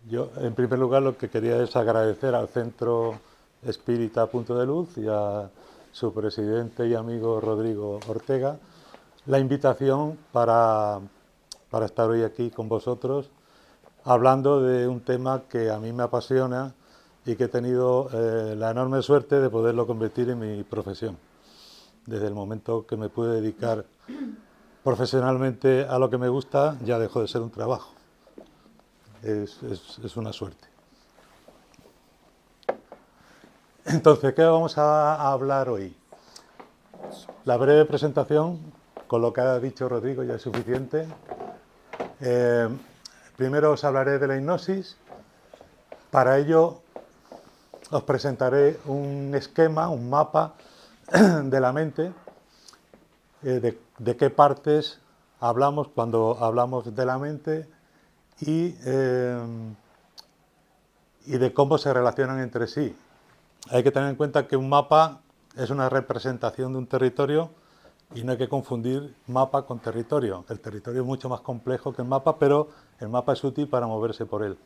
Yo, en primer lugar, lo que quería es agradecer al Centro Espírita Punto de Luz y a su presidente y amigo Rodrigo Ortega la invitación para estar hoy aquí con vosotros hablando de un tema que a mí me apasiona y que he tenido la enorme suerte de poderlo convertir en mi profesión. Desde el momento que me pude dedicar profesionalmente a lo que me gusta, ya dejó de ser un trabajo. Es una suerte. Entonces, ¿qué vamos a hablar hoy? La breve presentación, con lo que ha dicho Rodrigo, ya es suficiente. Eh, Primero os hablaré de la hipnosis. Para ello os presentaré un esquema, un mapa de la mente, de qué partes hablamos cuando hablamos de la mente y de cómo se relacionan entre sí. Hay que tener en cuenta que un mapa es una representación de un territorio y no hay que confundir mapa con territorio. El territorio es mucho más complejo que el mapa, pero el mapa es útil para moverse por él.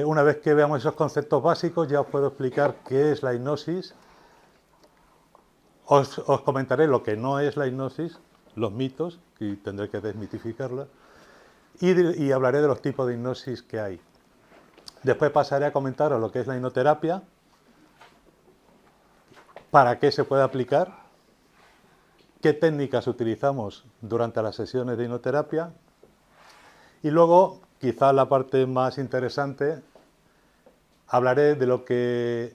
Una vez que veamos esos conceptos básicos, ya os puedo explicar qué es la hipnosis. Os comentaré lo que no es la hipnosis, los mitos, y tendré que desmitificarla, y hablaré de los tipos de hipnosis que hay. Después pasaré a comentaros lo que es la hipnoterapia, para qué se puede aplicar, qué técnicas utilizamos durante las sesiones de hipnoterapia, y luego, quizá la parte más interesante, hablaré de lo que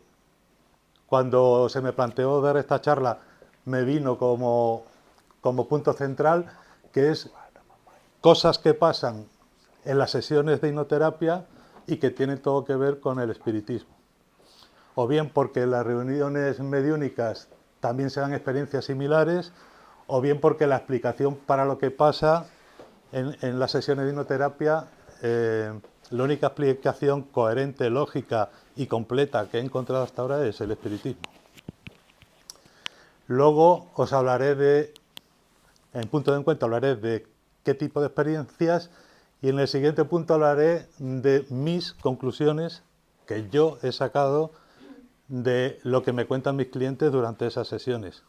cuando se me planteó dar esta charla me vino como punto central, que es cosas que pasan en las sesiones de hipnoterapia y que tienen todo que ver con el espiritismo. O bien porque en las reuniones mediúnicas también se dan experiencias similares, o bien porque la explicación para lo que pasa en las sesiones de hipnoterapia, la única explicación coherente, lógica y completa que he encontrado hasta ahora es el espiritismo. Luego os hablaré en punto de encuentro hablaré de qué tipo de experiencias y en el siguiente punto hablaré de mis conclusiones que yo he sacado de lo que me cuentan mis clientes durante esas sesiones.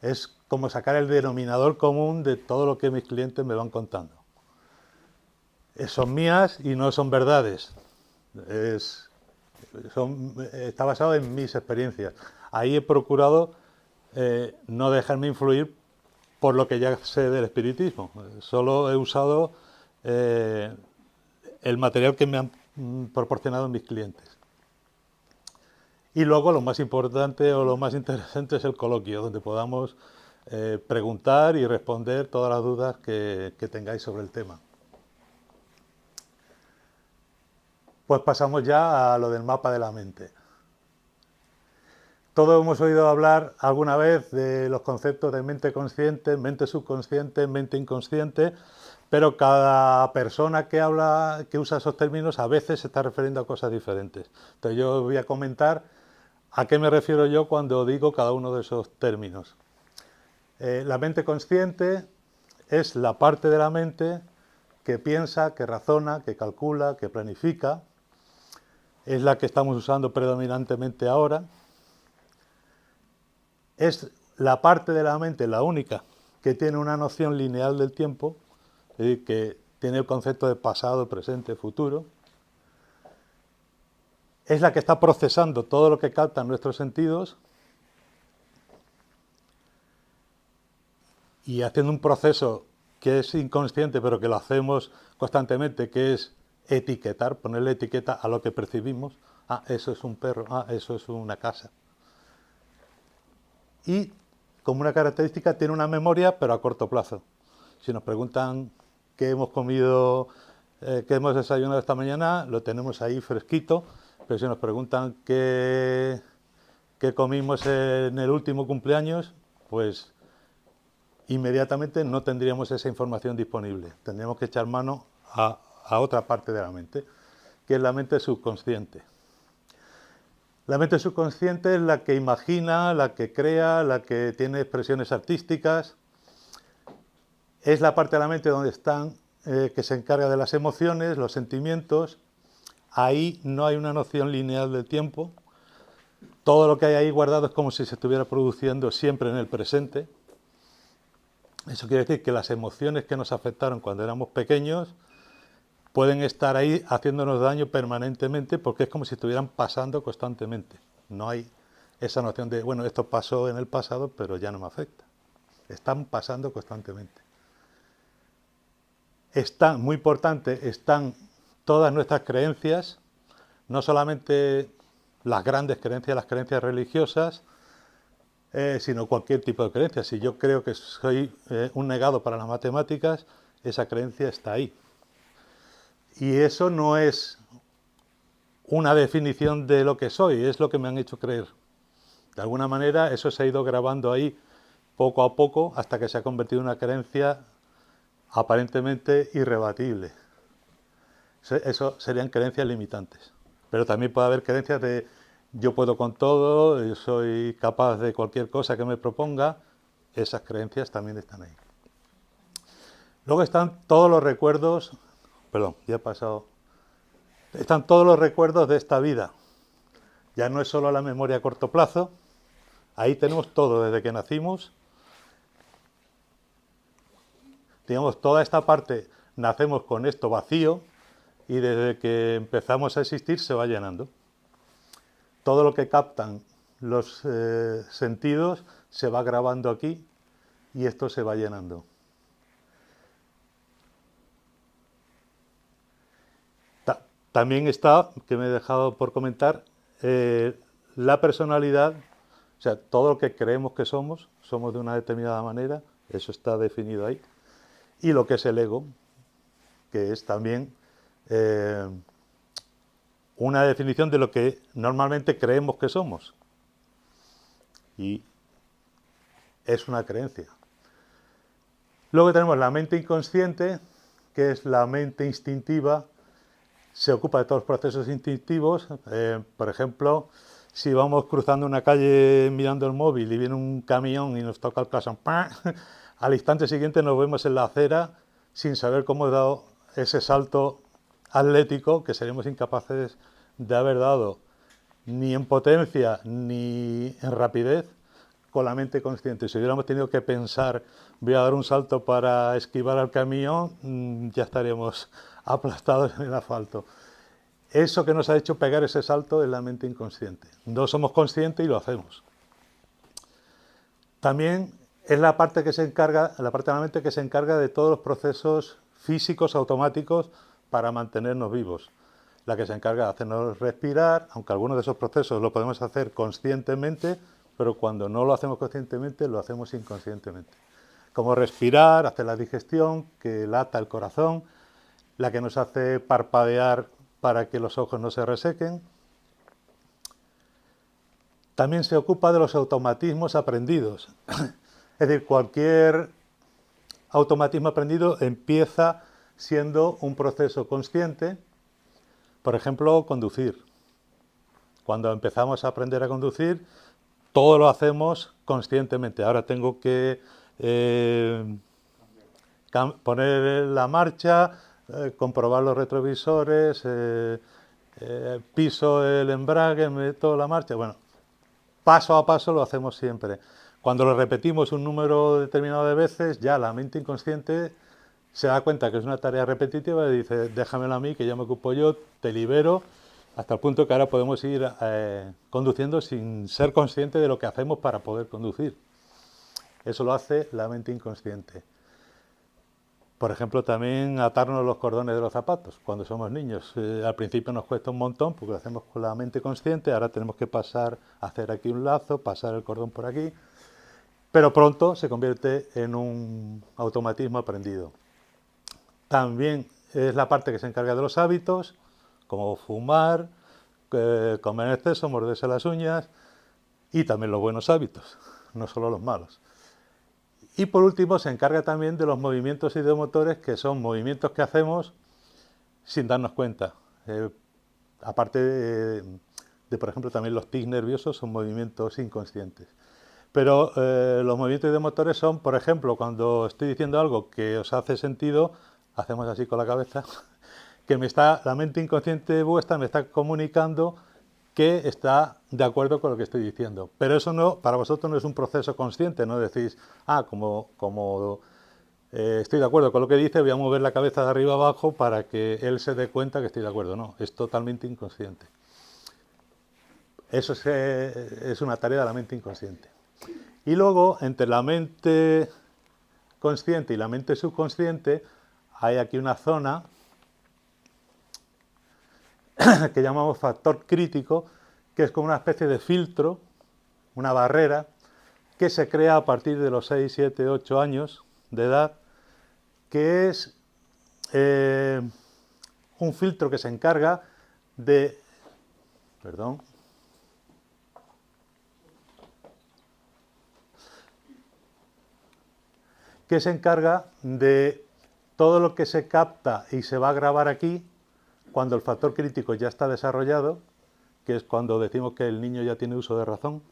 Es como sacar el denominador común de todo lo que mis clientes me van contando. Son mías y no son verdades. Está basado en mis experiencias. Ahí he procurado no dejarme influir por lo que ya sé del espiritismo. Solo he usado el material que me han proporcionado mis clientes. Y luego lo más importante o lo más interesante es el coloquio, donde podamos preguntar y responder todas las dudas que tengáis sobre el tema. Pues pasamos ya a lo del mapa de la mente. Todos hemos oído hablar alguna vez de los conceptos de mente consciente, mente subconsciente, mente inconsciente, pero cada persona que habla, que usa esos términos, a veces se está refiriendo a cosas diferentes. Entonces yo voy a comentar a qué me refiero yo cuando digo cada uno de esos términos. La mente consciente es la parte de la mente que piensa, que razona, que calcula, que planifica. Es la que estamos usando predominantemente ahora. Es la parte de la mente, la única, que tiene una noción lineal del tiempo, es decir, que tiene el concepto de pasado, presente, futuro. Es la que está procesando todo lo que captan nuestros sentidos y haciendo un proceso que es inconsciente, pero que lo hacemos constantemente, que es etiquetar, ponerle etiqueta a lo que percibimos. Ah, eso es un perro, ah, eso es una casa. Y como una característica tiene una memoria, pero a corto plazo. Si nos preguntan qué hemos comido, qué hemos desayunado esta mañana, lo tenemos ahí fresquito, pero si nos preguntan qué comimos en el último cumpleaños, pues inmediatamente no tendríamos esa información disponible. Tendríamos que echar mano a otra parte de la mente, que es la mente subconsciente. La mente subconsciente es la que imagina, la que crea, la que tiene expresiones artísticas. Es la parte de la mente donde están que se encarga de las emociones, los sentimientos. Ahí no hay una noción lineal del tiempo. Todo lo que hay ahí guardado es como si se estuviera produciendo siempre en el presente. Eso quiere decir que las emociones que nos afectaron cuando éramos pequeños pueden estar ahí haciéndonos daño permanentemente porque es como si estuvieran pasando constantemente. No hay esa noción de, bueno, esto pasó en el pasado, pero ya no me afecta. Están pasando constantemente. Están, muy importante, están todas nuestras creencias, no solamente las grandes creencias, las creencias religiosas, sino cualquier tipo de creencia. Si yo creo que soy un negado para las matemáticas, esa creencia está ahí. Y eso no es una definición de lo que soy, es lo que me han hecho creer. De alguna manera eso se ha ido grabando ahí poco a poco hasta que se ha convertido en una creencia aparentemente irrebatible. Eso serían creencias limitantes. Pero también puede haber creencias de yo puedo con todo, yo soy capaz de cualquier cosa que me proponga. Esas creencias también están ahí. Luego están todos los recuerdos, perdón, ya he pasado. Están todos los recuerdos de esta vida. Ya no es solo la memoria a corto plazo, ahí tenemos todo desde que nacimos. Digamos, toda esta parte nacemos con esto vacío y desde que empezamos a existir se va llenando. Todo lo que captan los sentidos se va grabando aquí y esto se va llenando. También está, que me he dejado por comentar, la personalidad, o sea, todo lo que creemos que somos de una determinada manera, eso está definido ahí. Y lo que es el ego, que es también una definición de lo que normalmente creemos que somos. Y es una creencia. Luego tenemos la mente inconsciente, que es la mente instintiva, se ocupa de todos los procesos instintivos. Por ejemplo, si vamos cruzando una calle mirando el móvil y viene un camión y nos toca el claxon, al instante siguiente nos vemos en la acera sin saber cómo he dado ese salto atlético que seríamos incapaces de haber dado ni en potencia ni en rapidez con la mente consciente. Si hubiéramos tenido que pensar, voy a dar un salto para esquivar al camión, ya estaríamos aplastados en el asfalto. Eso que nos ha hecho pegar ese salto es la mente inconsciente. No somos conscientes y lo hacemos. También es la parte que se encarga, la parte de la mente que se encarga de todos los procesos físicos automáticos para mantenernos vivos. La que se encarga de hacernos respirar, aunque algunos de esos procesos lo podemos hacer conscientemente, pero cuando no lo hacemos conscientemente, lo hacemos inconscientemente. Como respirar, hacer la digestión, que lata el corazón, la que nos hace parpadear para que los ojos no se resequen. También se ocupa de los automatismos aprendidos. Es decir, cualquier automatismo aprendido empieza siendo un proceso consciente. Por ejemplo, conducir. Cuando empezamos a aprender a conducir, todo lo hacemos conscientemente. Ahora tengo que poner la marcha, comprobar los retrovisores, piso el embrague, meto la marcha. Bueno, paso a paso lo hacemos siempre. Cuando lo repetimos un número determinado de veces, ya la mente inconsciente se da cuenta que es una tarea repetitiva y dice, déjamelo a mí, que ya me ocupo yo, te libero, hasta el punto que ahora podemos ir conduciendo sin ser conscientes de lo que hacemos para poder conducir. Eso lo hace la mente inconsciente. Por ejemplo, también atarnos los cordones de los zapatos cuando somos niños. Al principio nos cuesta un montón porque lo hacemos con la mente consciente, ahora tenemos que pasar, hacer aquí un lazo, pasar el cordón por aquí, pero pronto se convierte en un automatismo aprendido. También es la parte que se encarga de los hábitos, como fumar, comer en exceso, morderse las uñas, y también los buenos hábitos, no solo los malos. Y por último se encarga también de los movimientos ideomotores, que son movimientos que hacemos sin darnos cuenta. Aparte de, por ejemplo, también los tics nerviosos son movimientos inconscientes. Pero los movimientos ideomotores son, por ejemplo, cuando estoy diciendo algo que os hace sentido, hacemos así con la cabeza, que la mente inconsciente vuestra me está comunicando que está de acuerdo con lo que estoy diciendo. Pero eso no, para vosotros no es un proceso consciente, no decís, como estoy de acuerdo con lo que dice, voy a mover la cabeza de arriba abajo para que él se dé cuenta que estoy de acuerdo. No, es totalmente inconsciente. Eso es una tarea de la mente inconsciente. Y luego, entre la mente consciente y la mente subconsciente, hay aquí una zona que llamamos factor crítico, que es como una especie de filtro, una barrera, que se crea a partir de los 6, 7, 8 años de edad, que es un filtro que se encarga de... Perdón. Que se encarga de todo lo que se capta y se va a grabar aquí cuando el factor crítico ya está desarrollado, que es cuando decimos que el niño ya tiene uso de razón,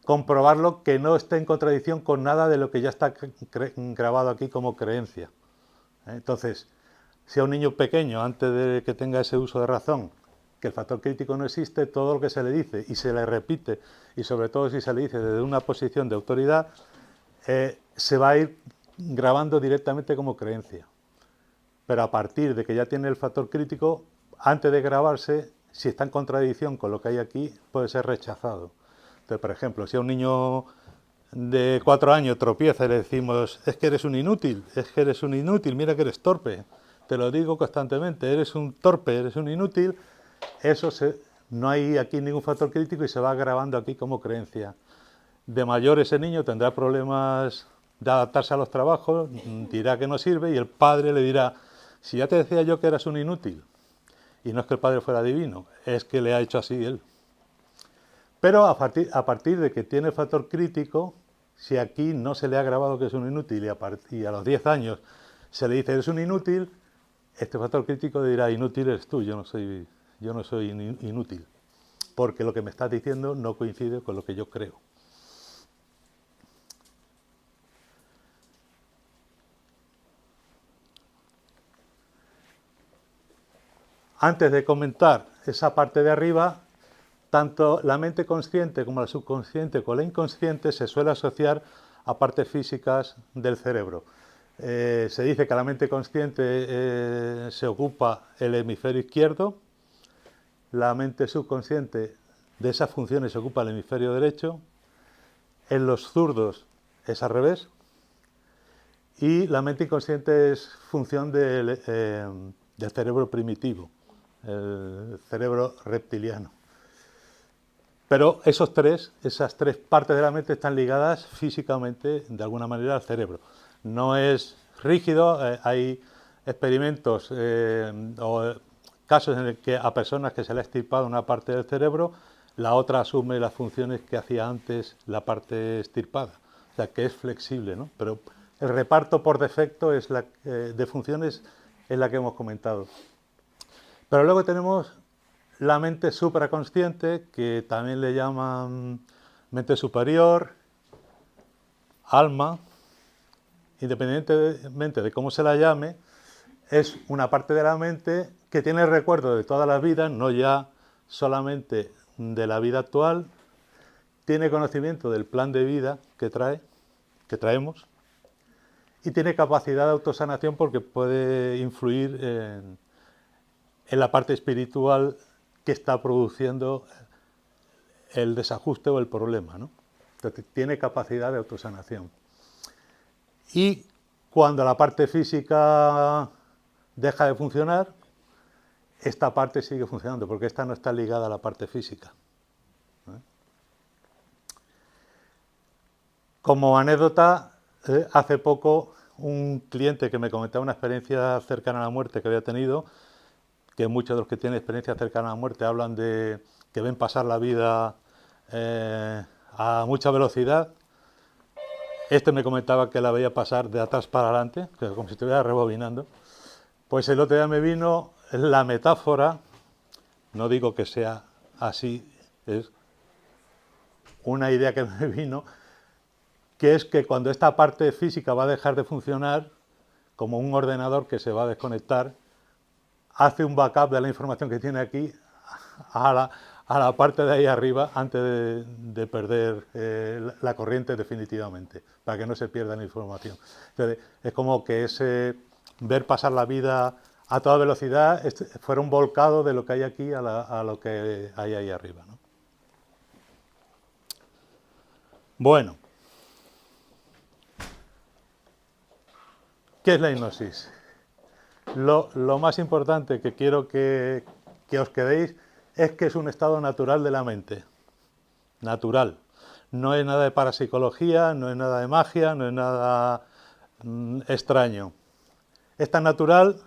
comprobarlo que no esté en contradicción con nada de lo que ya está grabado aquí como creencia. Entonces, si a un niño pequeño, antes de que tenga ese uso de razón, que el factor crítico no existe, todo lo que se le dice y se le repite, y sobre todo si se le dice desde una posición de autoridad, se va a ir grabando directamente como creencia. Pero a partir de que ya tiene el factor crítico, antes de grabarse, si está en contradicción con lo que hay aquí, puede ser rechazado. Entonces, por ejemplo, si a un niño de 4 años tropieza y le decimos, es que eres un inútil, mira que eres torpe, te lo digo constantemente, eres un torpe, eres un inútil, no hay aquí ningún factor crítico y se va grabando aquí como creencia. De mayor ese niño tendrá problemas de adaptarse a los trabajos, dirá que no sirve y el padre le dirá, si ya te decía yo que eras un inútil, y no es que el padre fuera divino, es que le ha hecho así él. Pero a partir de que tiene el factor crítico, si aquí no se le ha grabado que es un inútil y a los 10 años se le dice eres un inútil, este factor crítico dirá inútil eres tú, yo no soy inútil, porque lo que me estás diciendo no coincide con lo que yo creo. Antes de comentar esa parte de arriba, tanto la mente consciente como la subconsciente con la inconsciente se suele asociar a partes físicas del cerebro. Se dice que la mente consciente se ocupa el hemisferio izquierdo, la mente subconsciente de esas funciones se ocupa el hemisferio derecho, en los zurdos es al revés, y la mente inconsciente es función del cerebro primitivo, el cerebro reptiliano. Pero esas tres partes de la mente están ligadas físicamente, de alguna manera, al cerebro. No es rígido, hay experimentos o casos en los que a personas que se le ha extirpado una parte del cerebro, la otra asume las funciones que hacía antes la parte extirpada. O sea, que es flexible, ¿no? Pero el reparto por defecto de funciones es la que hemos comentado. Pero luego tenemos la mente supraconsciente, que también le llaman mente superior, alma, independientemente de cómo se la llame, es una parte de la mente que tiene recuerdo de todas las vidas, no ya solamente de la vida actual, tiene conocimiento del plan de vida que traemos, y tiene capacidad de autosanación porque puede influir en la parte espiritual que está produciendo el desajuste o el problema, ¿no? Entonces, tiene capacidad de autosanación. Y cuando la parte física deja de funcionar, esta parte sigue funcionando, porque esta no está ligada a la parte física. Como anécdota, hace poco un cliente que me comentaba una experiencia cercana a la muerte que había tenido, que muchos de los que tienen experiencia cercana a la muerte hablan de que ven pasar la vida a mucha velocidad. Este me comentaba que la veía pasar de atrás para adelante, como si estuviera rebobinando. Pues el otro día me vino la metáfora, no digo que sea así, es una idea que me vino, que es que cuando esta parte física va a dejar de funcionar, como un ordenador que se va a desconectar, hace un backup de la información que tiene aquí a la parte de ahí arriba antes de perder la corriente definitivamente, para que no se pierda la información. Entonces, es como que ese ver pasar la vida a toda velocidad fuera un volcado de lo que hay aquí a lo que hay ahí arriba, ¿no? Bueno, ¿qué es la hipnosis? Lo más importante que quiero que os quedéis es que es un estado natural de la mente. Natural. No es nada de parapsicología, no es nada de magia, no es nada extraño. Es tan natural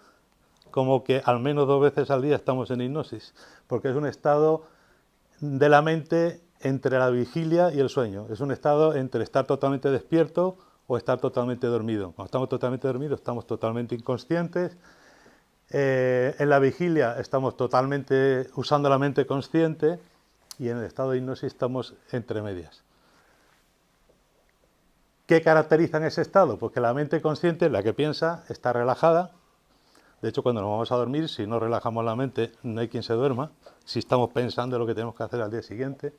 como que al menos 2 veces al día estamos en hipnosis, porque es un estado de la mente entre la vigilia y el sueño. Es un estado entre estar totalmente despierto o estar totalmente dormido. Cuando estamos totalmente dormidos estamos totalmente inconscientes. En la vigilia estamos totalmente usando la mente consciente y en el estado de hipnosis estamos entre medias. ¿Qué caracteriza en ese estado? Pues que la mente consciente, la que piensa, está relajada. De hecho, cuando nos vamos a dormir, si no relajamos la mente, no hay quien se duerma. Si estamos pensando en lo que tenemos que hacer al día siguiente.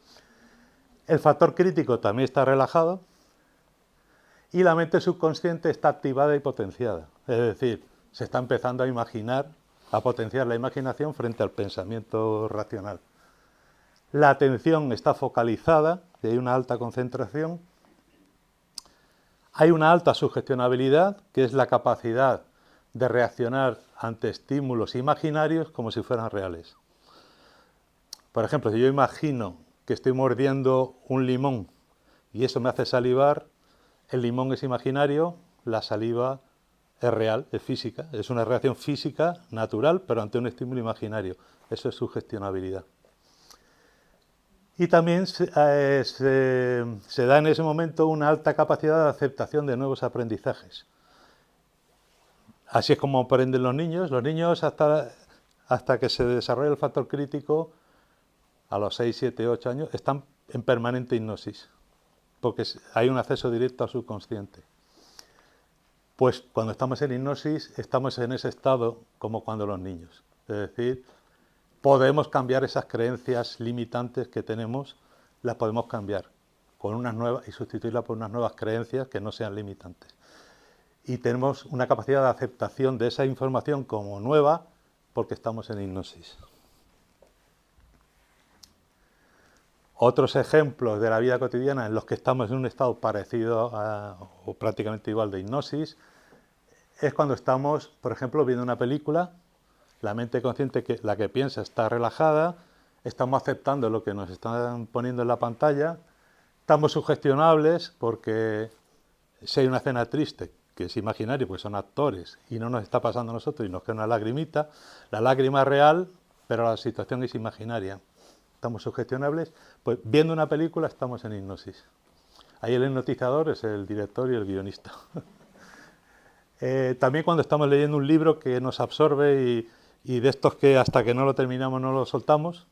El factor crítico también está relajado. Y la mente subconsciente está activada y potenciada. Es decir, se está empezando a imaginar, a potenciar la imaginación frente al pensamiento racional. La atención está focalizada, y hay una alta concentración. Hay una alta sugestionabilidad, que es la capacidad de reaccionar ante estímulos imaginarios como si fueran reales. Por ejemplo, si yo imagino que estoy mordiendo un limón y eso me hace salivar, el limón es imaginario, la saliva es real, es física, es una reacción física natural, pero ante un estímulo imaginario. Eso es sugestionabilidad. Y también se da en ese momento una alta capacidad de aceptación de nuevos aprendizajes. Así es como aprenden los niños. Los niños hasta que se desarrolla el factor crítico, a los 6, 7, 8 años, están en permanente hipnosis, porque hay un acceso directo al subconsciente. Pues cuando estamos en hipnosis, estamos en ese estado como cuando los niños. Es decir, podemos cambiar esas creencias limitantes que tenemos, las podemos cambiar con unas nuevas y sustituirlas por unas nuevas creencias que no sean limitantes. Y tenemos una capacidad de aceptación de esa información como nueva porque estamos en hipnosis. Otros ejemplos de la vida cotidiana en los que estamos en un estado parecido o prácticamente igual de hipnosis es cuando estamos, por ejemplo, viendo una película, la mente consciente, la que piensa, está relajada, estamos aceptando lo que nos están poniendo en la pantalla, estamos sugestionables porque si hay una escena triste, que es imaginario, porque son actores, y no nos está pasando a nosotros y nos queda una lagrimita, la lágrima es real, pero la situación es imaginaria. Estamos sugestionables, pues viendo una película estamos en hipnosis. Ahí el hipnotizador es el director y el guionista. También cuando estamos leyendo un libro que nos absorbe y de estos que hasta que no lo terminamos no lo soltamos,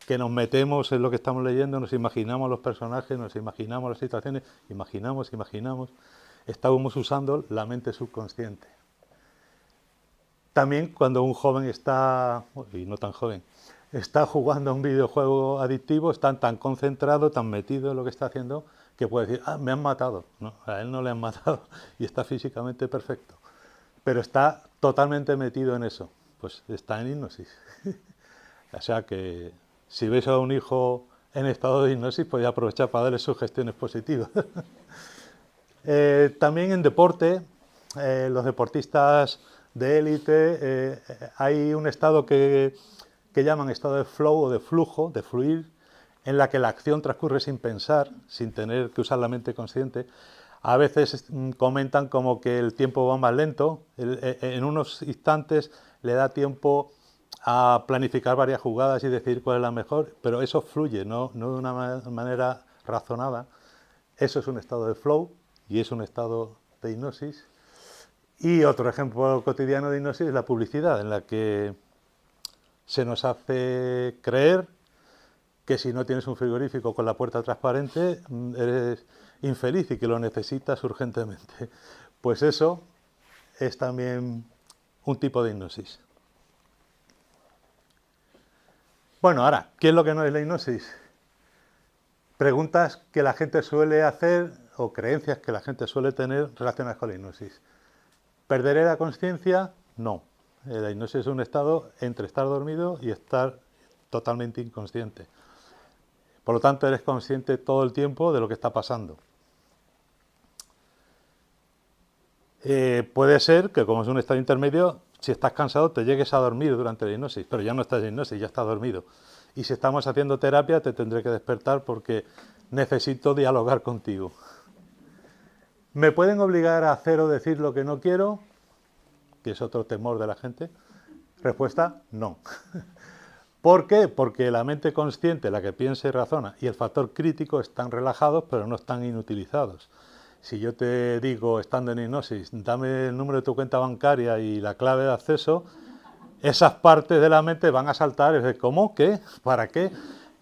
que nos metemos en lo que estamos leyendo, nos imaginamos los personajes, nos imaginamos las situaciones, imaginamos, estamos usando la mente subconsciente. También cuando un joven está, y no tan joven, está jugando a un videojuego adictivo, está tan concentrado, tan metido en lo que está haciendo, que puede decir, me han matado. No, a él no le han matado y está físicamente perfecto. Pero está totalmente metido en eso. Pues está en hipnosis. O sea que si veis a un hijo en estado de hipnosis, podéis aprovechar para darle sugestiones positivas. También en deporte, los deportistas de élite, hay un estado que llaman estado de flow o de flujo, de fluir, en la que la acción transcurre sin pensar, sin tener que usar la mente consciente. A veces comentan como que el tiempo va más lento, en unos instantes le da tiempo a planificar varias jugadas y decidir cuál es la mejor, pero eso fluye, no de una manera razonada. Eso es un estado de flow y es un estado de hipnosis. Y otro ejemplo cotidiano de hipnosis es la publicidad, en la que se nos hace creer que si no tienes un frigorífico con la puerta transparente eres infeliz y que lo necesitas urgentemente. Pues eso es también un tipo de hipnosis. Bueno, ahora, ¿qué es lo que no es la hipnosis? Preguntas que la gente suele hacer o creencias que la gente suele tener relacionadas con la hipnosis. ¿Perderé la conciencia? No. La hipnosis es un estado entre estar dormido y estar totalmente inconsciente. Por lo tanto, eres consciente todo el tiempo de lo que está pasando. Puede ser que, como es un estado intermedio, si estás cansado te llegues a dormir durante la hipnosis, pero ya no estás en hipnosis, ya estás dormido. Y si estamos haciendo terapia, te tendré que despertar porque necesito dialogar contigo. ¿Me pueden obligar a hacer o decir lo que no quiero? Que es otro temor de la gente. Respuesta, no. ¿Por qué? Porque la mente consciente, la que piensa y razona, y el factor crítico están relajados, pero no están inutilizados. Si yo te digo, estando en hipnosis, dame el número de tu cuenta bancaria y la clave de acceso, esas partes de la mente van a saltar, es decir, ¿cómo? ¿Qué? ¿Para qué?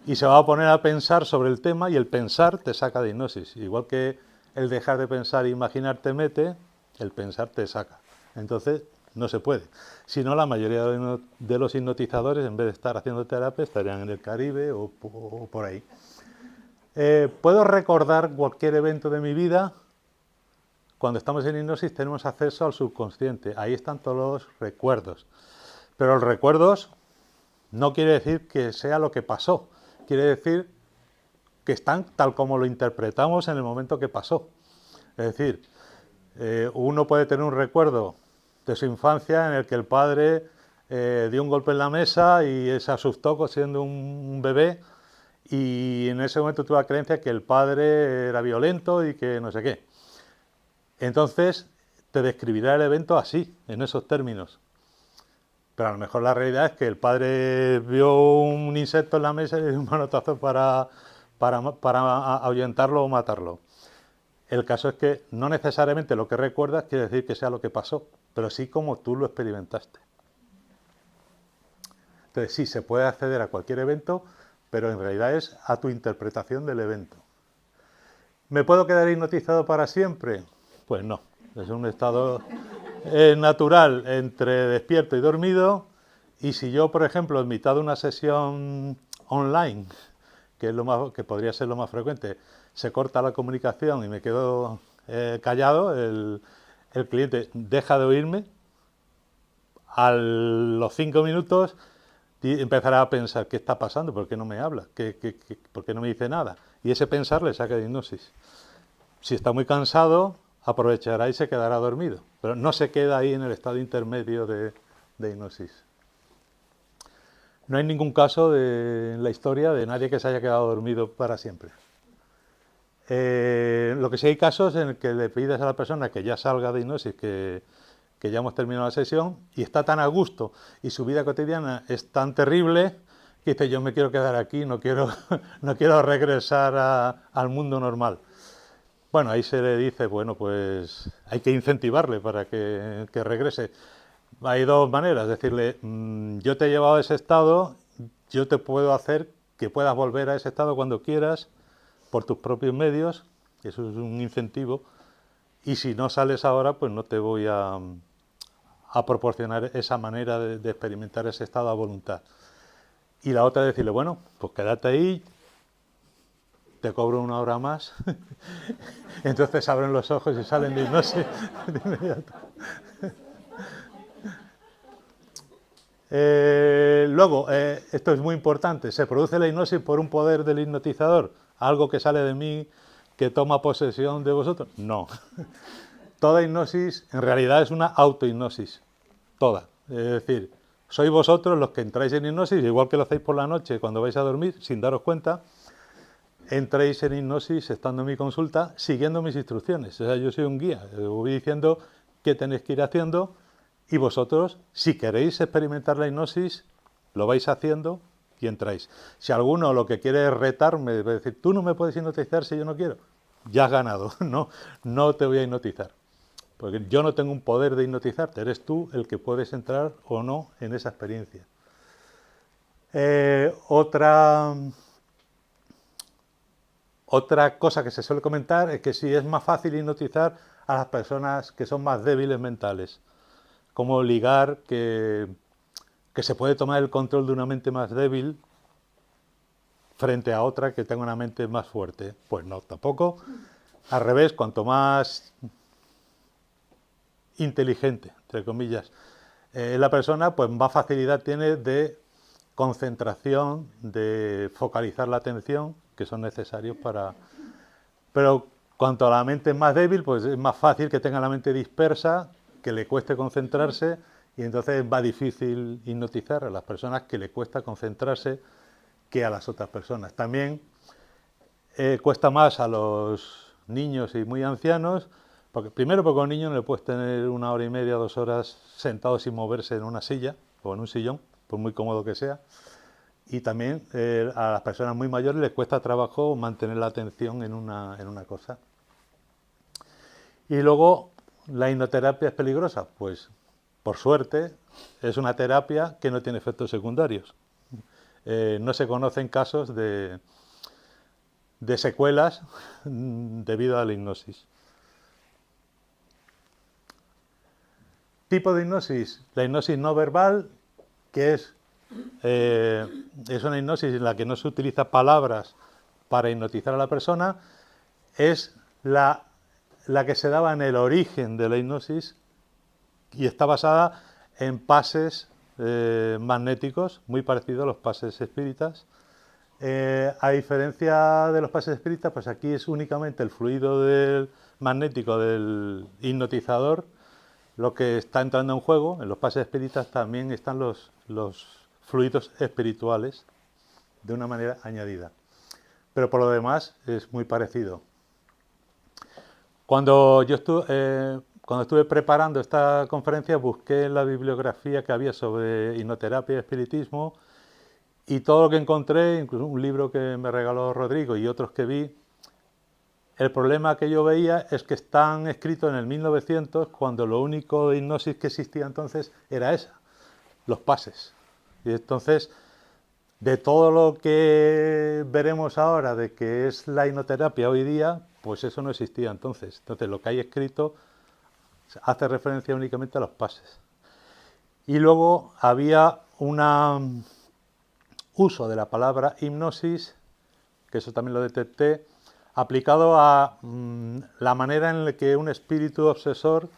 Y se va a poner a pensar sobre el tema y el pensar te saca de hipnosis. Igual que el dejar de pensar e imaginar te mete, el pensar te saca. Entonces, no se puede. Si no, la mayoría de los hipnotizadores, en vez de estar haciendo terapia, estarían en el Caribe o por ahí. ¿Puedo recordar cualquier evento de mi vida? Cuando estamos en hipnosis tenemos acceso al subconsciente. Ahí están todos los recuerdos. Pero los recuerdos no quiere decir que sea lo que pasó. Quiere decir que están tal como lo interpretamos en el momento que pasó. Es decir, uno puede tener un recuerdo de su infancia en el que el padre dio un golpe en la mesa y se asustó siendo un bebé y en ese momento tuvo la creencia que el padre era violento y que no sé qué. Entonces te describirá el evento así, en esos términos. Pero a lo mejor la realidad es que el padre vio un insecto en la mesa y dio un manotazo para ahuyentarlo o matarlo. El caso es que no necesariamente lo que recuerdas quiere decir que sea lo que pasó, pero sí como tú lo experimentaste. Entonces sí, se puede acceder a cualquier evento, pero en realidad es a tu interpretación del evento. ¿Me puedo quedar hipnotizado para siempre? Pues no, es un estado natural entre despierto y dormido, y si yo, por ejemplo, en mitad de una sesión online, que podría ser lo más frecuente, se corta la comunicación y me quedo callado, el cliente deja de oírme, a los 5 minutos empezará a pensar, ¿qué está pasando? ¿Por qué no me habla? ¿Por qué no me dice nada? Y ese pensar le saca de hipnosis. Si está muy cansado, aprovechará y se quedará dormido, pero no se queda ahí en el estado intermedio de hipnosis. No hay ningún caso en la historia de nadie que se haya quedado dormido para siempre. Lo que sí hay casos en el que le pides a la persona que ya salga de hipnosis, que ya hemos terminado la sesión, y está tan a gusto y su vida cotidiana es tan terrible que dice, yo me quiero quedar aquí, no quiero regresar al mundo normal. Bueno, ahí se le dice, bueno, pues hay que incentivarle para que regrese. Hay dos maneras, decirle, yo te he llevado a ese estado, yo te puedo hacer que puedas volver a ese estado cuando quieras, por tus propios medios, eso es un incentivo, y si no sales ahora, pues no te voy a proporcionar esa manera de experimentar ese estado a voluntad. Y la otra es decirle, bueno, pues quédate ahí, te cobro 1 hora más, entonces abren los ojos y salen de hipnosis de inmediato. Luego, esto es muy importante, ¿se produce la hipnosis por un poder del hipnotizador? ¿Algo que sale de mí que toma posesión de vosotros? No. Toda hipnosis en realidad es una autohipnosis, toda. Es decir, sois vosotros los que entráis en hipnosis, igual que lo hacéis por la noche cuando vais a dormir, sin daros cuenta, entréis en hipnosis estando en mi consulta, siguiendo mis instrucciones. O sea, yo soy un guía, os voy diciendo qué tenéis que ir haciendo y vosotros, si queréis experimentar la hipnosis, lo vais haciendo y entráis. Si alguno lo que quiere es retarme, decir, tú no me puedes hipnotizar si yo no quiero, ya has ganado, no te voy a hipnotizar. Porque yo no tengo un poder de hipnotizarte, eres tú el que puedes entrar o no en esa experiencia. Otra cosa que se suele comentar es que si es más fácil hipnotizar a las personas que son más débiles mentales. Cómo ligar que se puede tomar el control de una mente más débil frente a otra que tenga una mente más fuerte. Pues no, tampoco. Al revés, cuanto más inteligente, entre comillas, la persona, pues más facilidad tiene de concentración, de focalizar la atención, que son necesarios para... Pero cuanto a la mente es más débil, pues es más fácil que tenga la mente dispersa, que le cueste concentrarse, y entonces va difícil hipnotizar a las personas que le cuesta concentrarse que a las otras personas. También cuesta más a los niños y muy ancianos, porque primero porque a un niño no le puedes tener 1 hora y media, 2 horas sentado sin moverse en una silla o en un sillón, por muy cómodo que sea. Y también a las personas muy mayores les cuesta trabajo mantener la atención en una cosa. Y luego, ¿la hipnoterapia es peligrosa? Pues, por suerte, es una terapia que no tiene efectos secundarios. No se conocen casos de secuelas debido a la hipnosis. Tipo de hipnosis, la hipnosis no verbal, que es una hipnosis en la que no se utiliza palabras para hipnotizar a la persona, es la que se daba en el origen de la hipnosis y está basada en pases magnéticos, muy parecidos a los pases espíritas. A diferencia de los pases espíritas, pues aquí es únicamente el fluido magnético del hipnotizador lo que está entrando en juego. En los pases espíritas también están los fluidos espirituales de una manera añadida. Pero por lo demás es muy parecido. Cuando estuve preparando esta conferencia busqué la bibliografía que había sobre hipnoterapia y espiritismo y todo lo que encontré, incluso un libro que me regaló Rodrigo y otros que vi, el problema que yo veía es que están escritos en el 1900 cuando lo único de hipnosis que existía entonces era esa, los pases. Y entonces, de todo lo que veremos ahora de que es la hipnoterapia hoy día, pues eso no existía entonces. Entonces, lo que hay escrito hace referencia únicamente a los pases. Y luego había un uso de la palabra hipnosis, que eso también lo detecté, aplicado a la manera en la que un espíritu obsesor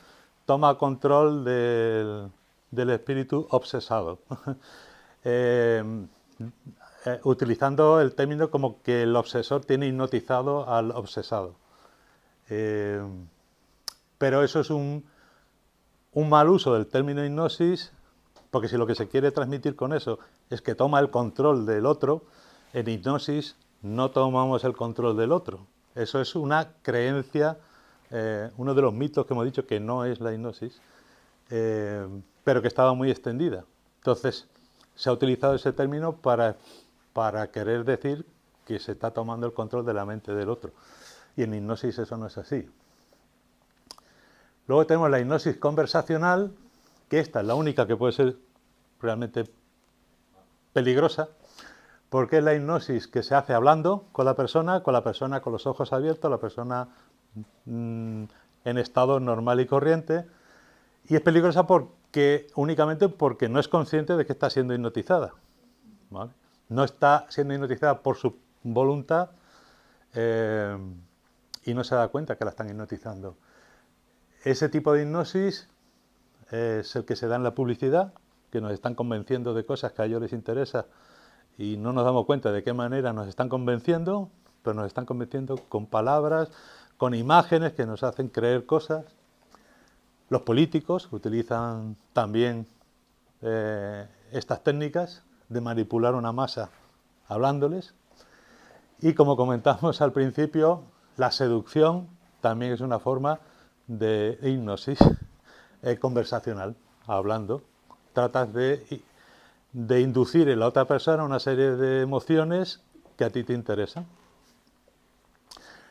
toma control del espíritu obsesado. Utilizando el término como que el obsesor tiene hipnotizado al obsesado. Pero eso es un mal uso del término hipnosis, porque si lo que se quiere transmitir con eso es que toma el control del otro, en hipnosis no tomamos el control del otro. Eso es una creencia, uno de los mitos que hemos dicho que no es la hipnosis, pero que estaba muy extendida. Entonces, se ha utilizado ese término para querer decir que se está tomando el control de la mente del otro. Y en hipnosis eso no es así. Luego tenemos la hipnosis conversacional, que esta es la única que puede ser realmente peligrosa, porque es la hipnosis que se hace hablando con la persona con los ojos abiertos, la persona en estado normal y corriente, y es peligrosa únicamente porque no es consciente de que está siendo hipnotizada, ¿vale? No está siendo hipnotizada por su voluntad y no se da cuenta que la están hipnotizando. Ese tipo de hipnosis es el que se da en la publicidad, que nos están convenciendo de cosas que a ellos les interesa y no nos damos cuenta de qué manera nos están convenciendo, pero nos están convenciendo con palabras, con imágenes que nos hacen creer cosas. Los políticos utilizan también estas técnicas de manipular una masa hablándoles. Y como comentamos al principio, la seducción también es una forma de hipnosis conversacional, hablando. Tratas de inducir en la otra persona una serie de emociones que a ti te interesan.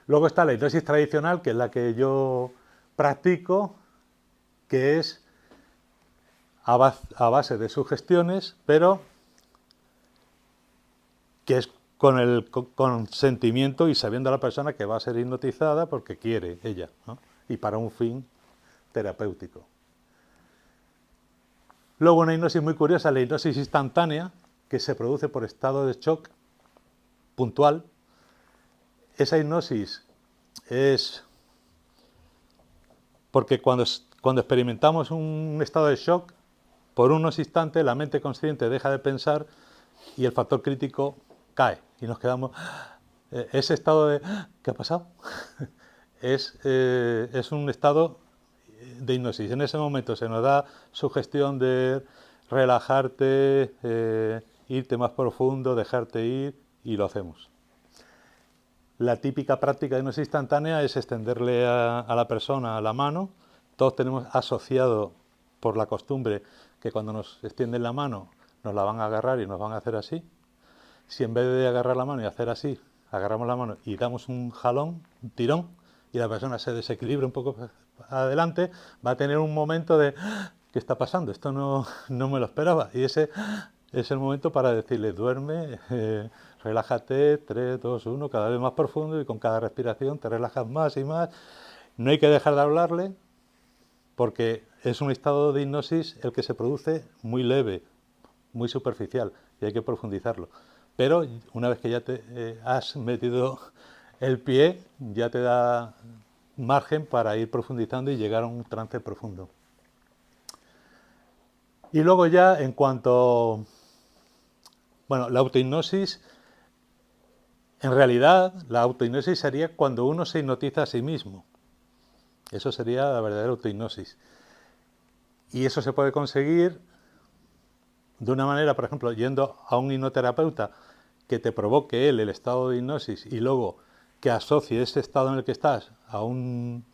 Luego está la hipnosis tradicional, que es la que yo practico, que es a base de sugestiones, pero que es con el consentimiento y sabiendo a la persona que va a ser hipnotizada porque quiere ella, ¿no? y para un fin terapéutico. Luego una hipnosis muy curiosa, la hipnosis instantánea, que se produce por estado de shock puntual. Esa hipnosis es porque cuando experimentamos un estado de shock, por unos instantes la mente consciente deja de pensar y el factor crítico cae y nos quedamos... Ese estado de ¿qué ha pasado? es un estado de hipnosis. En ese momento se nos da sugestión de relajarte, irte más profundo, dejarte ir, y lo hacemos. La típica práctica de hipnosis instantánea es extenderle a la persona la mano. Todos tenemos asociado por la costumbre que cuando nos extienden la mano nos la van a agarrar y nos van a hacer así. Si en vez de agarrar la mano y hacer así, agarramos la mano y damos un jalón, un tirón, y la persona se desequilibra un poco adelante, va a tener un momento de ¿qué está pasando? Esto no me lo esperaba. Y ese es el momento para decirle duerme, relájate, 3, 2, 1, cada vez más profundo, y con cada respiración te relajas más y más. No hay que dejar de hablarle porque es un estado de hipnosis el que se produce muy leve, muy superficial, y hay que profundizarlo. Pero una vez que ya te has metido el pie, ya te da margen para ir profundizando y llegar a un trance profundo. Y luego ya en cuanto... Bueno, la autohipnosis, en realidad la autohipnosis sería cuando uno se hipnotiza a sí mismo. Eso sería la verdadera autohipnosis. Y eso se puede conseguir de una manera, por ejemplo, yendo a un hipnoterapeuta que te provoque él el estado de hipnosis y luego que asocie ese estado en el que estás a un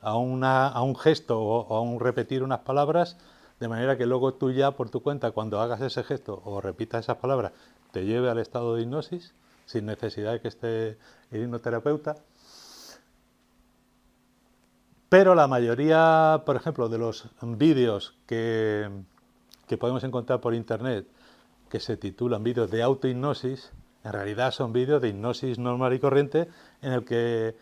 gesto o a un repetir unas palabras, de manera que luego tú ya por tu cuenta, cuando hagas ese gesto o repitas esas palabras, te lleve al estado de hipnosis sin necesidad de que esté el hipnoterapeuta. Pero la mayoría, por ejemplo, de los vídeos que podemos encontrar por internet, que se titulan vídeos de autohipnosis, en realidad son vídeos de hipnosis normal y corriente en el que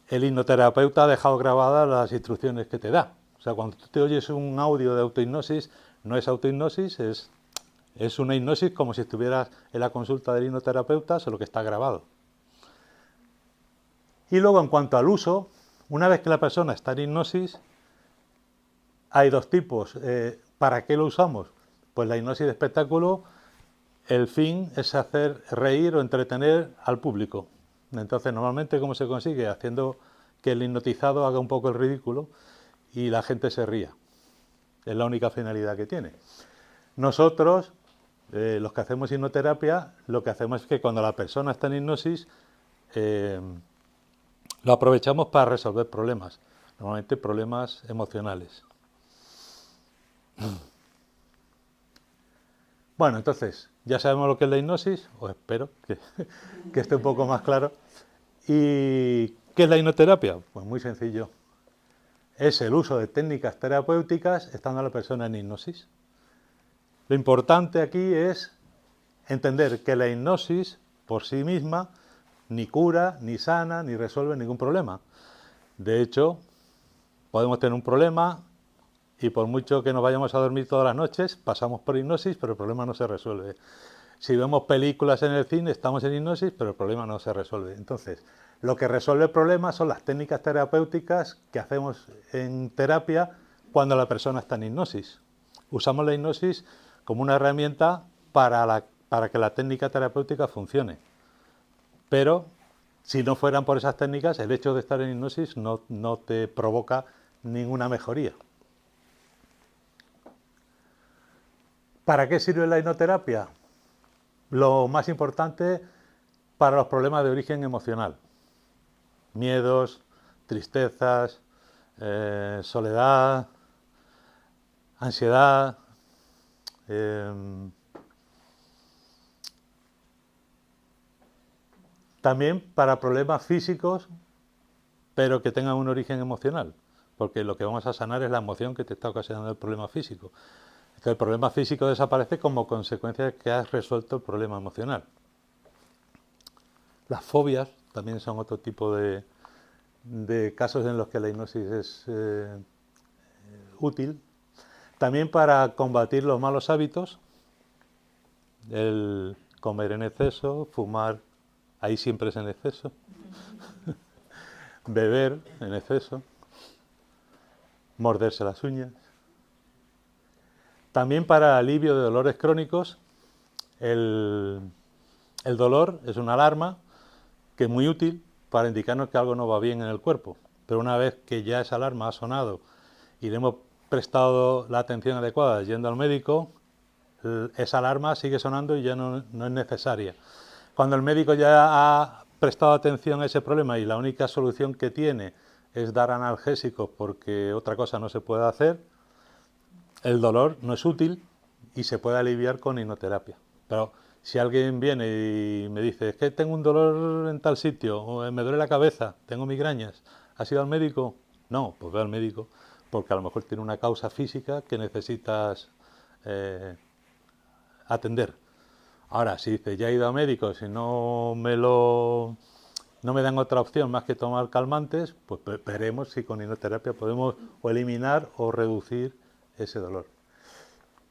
el hipnoterapeuta ha dejado grabadas las instrucciones que te da. O sea, cuando tú te oyes un audio de autohipnosis, no es autohipnosis, es una hipnosis como si estuvieras en la consulta del hipnoterapeuta, solo que está grabado. Y luego, en cuanto al uso, una vez que la persona está en hipnosis, hay dos tipos. ¿Para qué lo usamos? Pues la hipnosis de espectáculo, el fin es hacer reír o entretener al público. Entonces, normalmente, ¿cómo se consigue? Haciendo que el hipnotizado haga un poco el ridículo y la gente se ría. Es la única finalidad que tiene. Nosotros, los que hacemos hipnoterapia, lo que hacemos es que cuando la persona está en hipnosis, lo aprovechamos para resolver problemas, normalmente problemas emocionales. Bueno, entonces, ya sabemos lo que es la hipnosis, o espero que esté un poco más claro. ¿Y qué es la hipnoterapia? Pues muy sencillo. Es el uso de técnicas terapéuticas estando la persona en hipnosis. Lo importante aquí es entender que la hipnosis por sí misma ni cura, ni sana, ni resuelve ningún problema. De hecho, podemos tener un problema y por mucho que nos vayamos a dormir todas las noches, pasamos por hipnosis, pero el problema no se resuelve. Si vemos películas en el cine, estamos en hipnosis, pero el problema no se resuelve. Entonces, lo que resuelve el problema son las técnicas terapéuticas que hacemos en terapia cuando la persona está en hipnosis. Usamos la hipnosis como una herramienta para que la técnica terapéutica funcione. Pero si no fueran por esas técnicas, el hecho de estar en hipnosis no te provoca ninguna mejoría. ¿Para qué sirve la hipnoterapia? Lo más importante, para los problemas de origen emocional. Miedos, tristezas, soledad, ansiedad, también para problemas físicos, pero que tengan un origen emocional, porque lo que vamos a sanar es la emoción que te está ocasionando el problema físico. Entonces, el problema físico desaparece como consecuencia de que has resuelto el problema emocional. Las fobias también son otro tipo de de casos en los que la hipnosis es útil. También para combatir los malos hábitos, el comer en exceso, fumar, ahí siempre es en exceso, beber en exceso, morderse las uñas. También para alivio de dolores crónicos, el dolor es una alarma que es muy útil para indicarnos que algo no va bien en el cuerpo. Pero una vez que ya esa alarma ha sonado y le hemos prestado la atención adecuada yendo al médico, esa alarma sigue sonando y ya no es necesaria. Cuando el médico ya ha prestado atención a ese problema y la única solución que tiene es dar analgésicos porque otra cosa no se puede hacer, el dolor no es útil y se puede aliviar con hipnoterapia. Pero si alguien viene y me dice, es que tengo un dolor en tal sitio, o me duele la cabeza, tengo migrañas, ¿has ido al médico? No, pues ve al médico, porque a lo mejor tiene una causa física que necesitas atender. Ahora, si dice, ya he ido a médico, si no me dan otra opción más que tomar calmantes, pues veremos si con hipnoterapia podemos o eliminar o reducir ese dolor.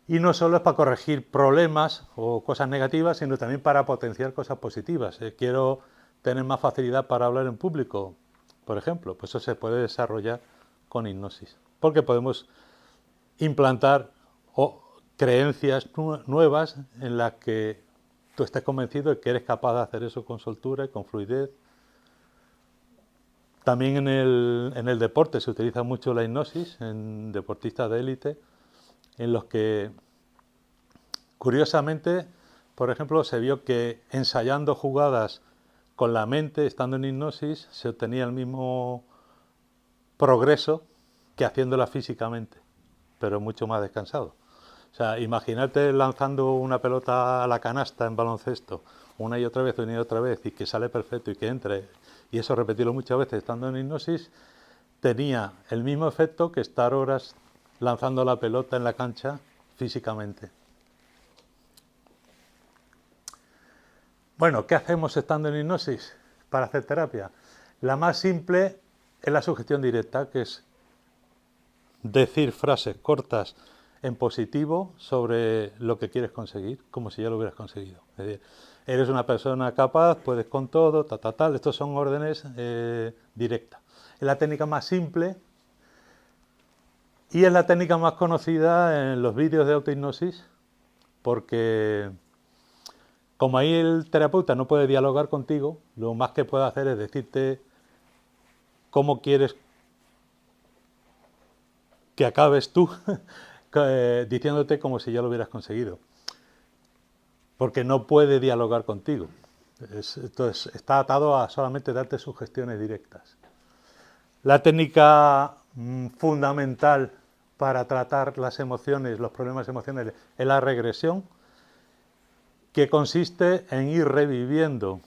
Y no solo es para corregir problemas o cosas negativas, sino también para potenciar cosas positivas. Quiero tener más facilidad para hablar en público, por ejemplo, pues eso se puede desarrollar con hipnosis. Porque podemos implantar creencias nuevas en las que tú estés convencido de que eres capaz de hacer eso con soltura y con fluidez. También en el deporte se utiliza mucho la hipnosis en deportistas de élite, en los que, curiosamente, por ejemplo, se vio que ensayando jugadas con la mente, estando en hipnosis, se obtenía el mismo progreso que haciéndola físicamente, pero mucho más descansado. O sea, imagínate lanzando una pelota a la canasta en baloncesto, una y otra vez, y que sale perfecto y que entre, y eso repetirlo muchas veces estando en hipnosis, tenía el mismo efecto que estar horas lanzando la pelota en la cancha físicamente. Bueno, ¿qué hacemos estando en hipnosis para hacer terapia? La más simple es la sugestión directa, que es decir frases cortas en positivo sobre lo que quieres conseguir, como si ya lo hubieras conseguido. Es decir, eres una persona capaz, puedes con todo, tal. Estos son órdenes directas. Es la técnica más simple y es la técnica más conocida en los vídeos de autohipnosis, porque como ahí el terapeuta no puede dialogar contigo, lo más que puede hacer es decirte cómo quieres que acabes tú, diciéndote como si ya lo hubieras conseguido. Porque no puede dialogar contigo. Entonces está atado a solamente darte sugestiones directas. La técnica fundamental para tratar las emociones, los problemas emocionales, es la regresión, que consiste en ir reviviendo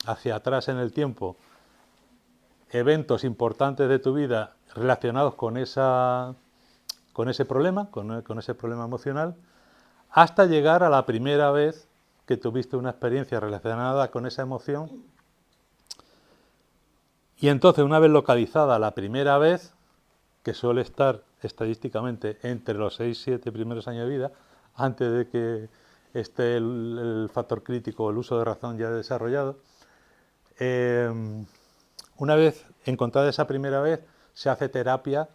hacia atrás en el tiempo eventos importantes de tu vida relacionados con ese problema, con ese problema emocional, hasta llegar a la primera vez que tuviste una experiencia relacionada con esa emoción. Y entonces, una vez localizada la primera vez, que suele estar estadísticamente entre los 6-7 primeros años de vida, antes de que esté el factor crítico, el uso de razón ya desarrollado, una vez encontrada esa primera vez, se hace terapia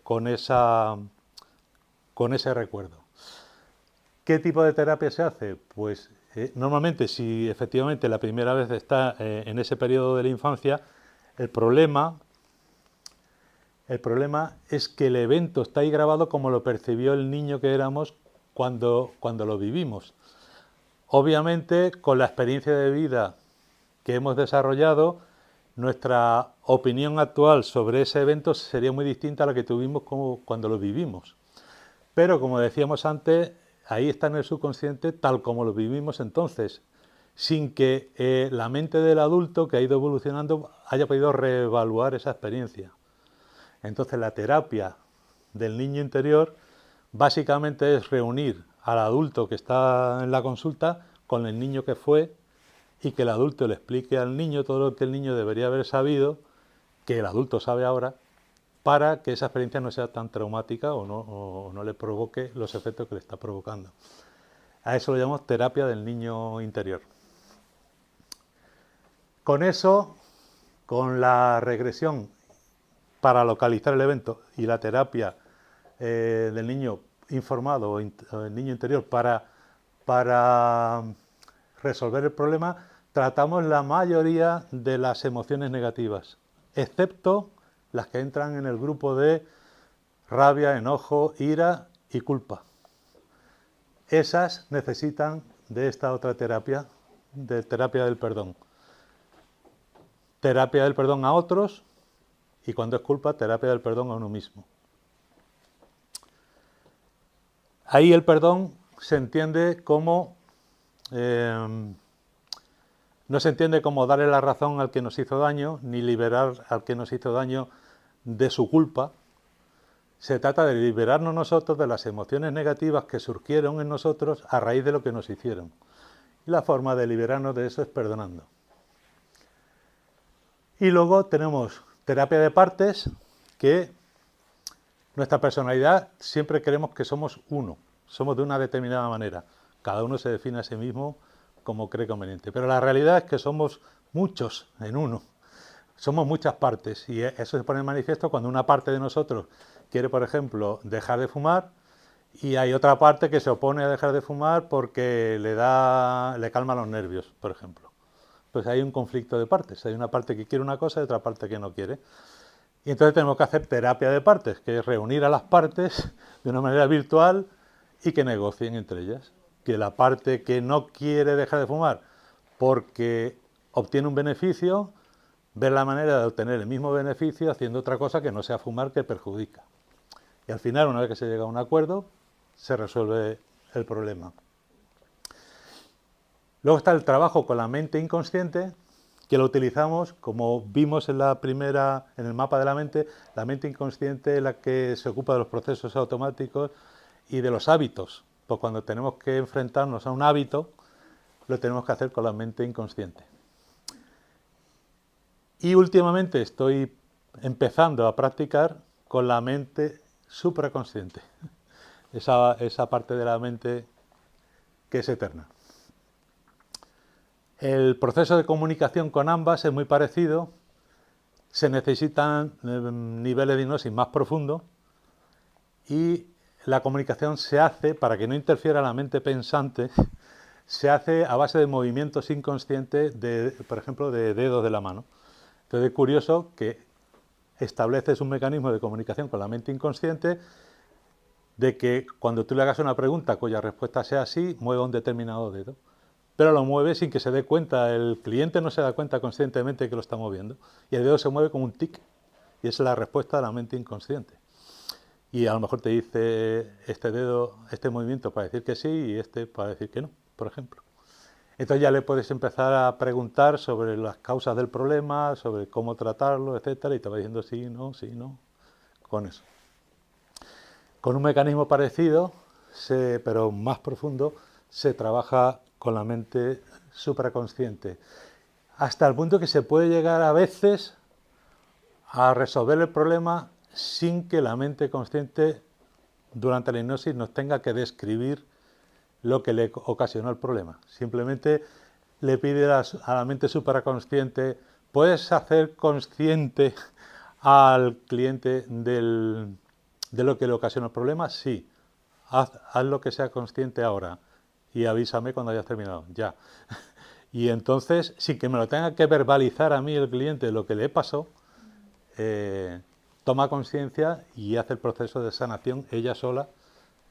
con ese recuerdo. ¿Qué tipo de terapia se hace? Pues normalmente, si efectivamente la primera vez está en ese periodo de la infancia, el problema es que el evento está ahí grabado como lo percibió el niño que éramos cuando lo vivimos. Obviamente, con la experiencia de vida que hemos desarrollado, nuestra opinión actual sobre ese evento sería muy distinta a la que tuvimos cuando lo vivimos. Pero, como decíamos antes, ahí está en el subconsciente tal como lo vivimos entonces, sin que la mente del adulto que ha ido evolucionando haya podido reevaluar esa experiencia. Entonces, la terapia del niño interior básicamente es reunir al adulto que está en la consulta con el niño que fue y que el adulto le explique al niño todo lo que el niño debería haber sabido, que el adulto sabe ahora, para que esa experiencia no sea tan traumática o no le provoque los efectos que le está provocando. A eso lo llamamos terapia del niño interior. Con eso, con la regresión para localizar el evento y la terapia del niño informado o el niño interior para resolver el problema, tratamos la mayoría de las emociones negativas, excepto las que entran en el grupo de rabia, enojo, ira y culpa. Esas necesitan de esta otra terapia, de terapia del perdón. Terapia del perdón a otros y cuando es culpa, terapia del perdón a uno mismo. Ahí el perdón se entiende como no se entiende como darle la razón al que nos hizo daño, ni liberar al que nos hizo daño de su culpa. Se trata de liberarnos nosotros de las emociones negativas que surgieron en nosotros a raíz de lo que nos hicieron. Y la forma de liberarnos de eso es perdonando. Y luego tenemos terapia de partes, que nuestra personalidad siempre creemos que somos uno, somos de una determinada manera. Cada uno se define a sí mismo como cree conveniente. Pero la realidad es que somos muchos en uno. Somos muchas partes y eso se pone en manifiesto cuando una parte de nosotros quiere, por ejemplo, dejar de fumar y hay otra parte que se opone a dejar de fumar porque le calma los nervios, por ejemplo. Pues hay un conflicto de partes. Hay una parte que quiere una cosa y otra parte que no quiere. Y entonces tenemos que hacer terapia de partes, que es reunir a las partes de una manera virtual y que negocien entre ellas. Que la parte que no quiere dejar de fumar porque obtiene un beneficio, ver la manera de obtener el mismo beneficio haciendo otra cosa que no sea fumar, que perjudica. Y al final, una vez que se llega a un acuerdo, se resuelve el problema. Luego está el trabajo con la mente inconsciente, que lo utilizamos, como vimos en el mapa de la mente inconsciente es la que se ocupa de los procesos automáticos y de los hábitos. Pues cuando tenemos que enfrentarnos a un hábito, lo tenemos que hacer con la mente inconsciente. Y últimamente estoy empezando a practicar con la mente supraconsciente, esa parte de la mente que es eterna. El proceso de comunicación con ambas es muy parecido, se necesitan niveles de hipnosis más profundos y la comunicación se hace, para que no interfiera la mente pensante, se hace a base de movimientos inconscientes, por ejemplo, de dedos de la mano. Entonces es curioso que estableces un mecanismo de comunicación con la mente inconsciente de que cuando tú le hagas una pregunta cuya respuesta sea sí, mueva un determinado dedo. Pero lo mueve sin que se dé cuenta, el cliente no se da cuenta conscientemente que lo está moviendo. Y el dedo se mueve como un tic. Y esa es la respuesta de la mente inconsciente. Y a lo mejor te dice este dedo, este movimiento para decir que sí y este para decir que no, por ejemplo. Entonces ya le puedes empezar a preguntar sobre las causas del problema, sobre cómo tratarlo, etcétera, y te va diciendo sí, no, con eso. Con un mecanismo parecido, pero más profundo, se trabaja con la mente supraconsciente, hasta el punto que se puede llegar a veces a resolver el problema sin que la mente consciente durante la hipnosis nos tenga que describir lo que le ocasionó el problema. Simplemente le pide a la mente supraconsciente, ¿puedes hacer consciente al cliente de lo que le ocasionó el problema? Sí. Haz lo que sea consciente ahora y avísame cuando hayas terminado. Ya. Y entonces, sin que me lo tenga que verbalizar a mí el cliente lo que le pasó, toma conciencia y hace el proceso de sanación ella sola,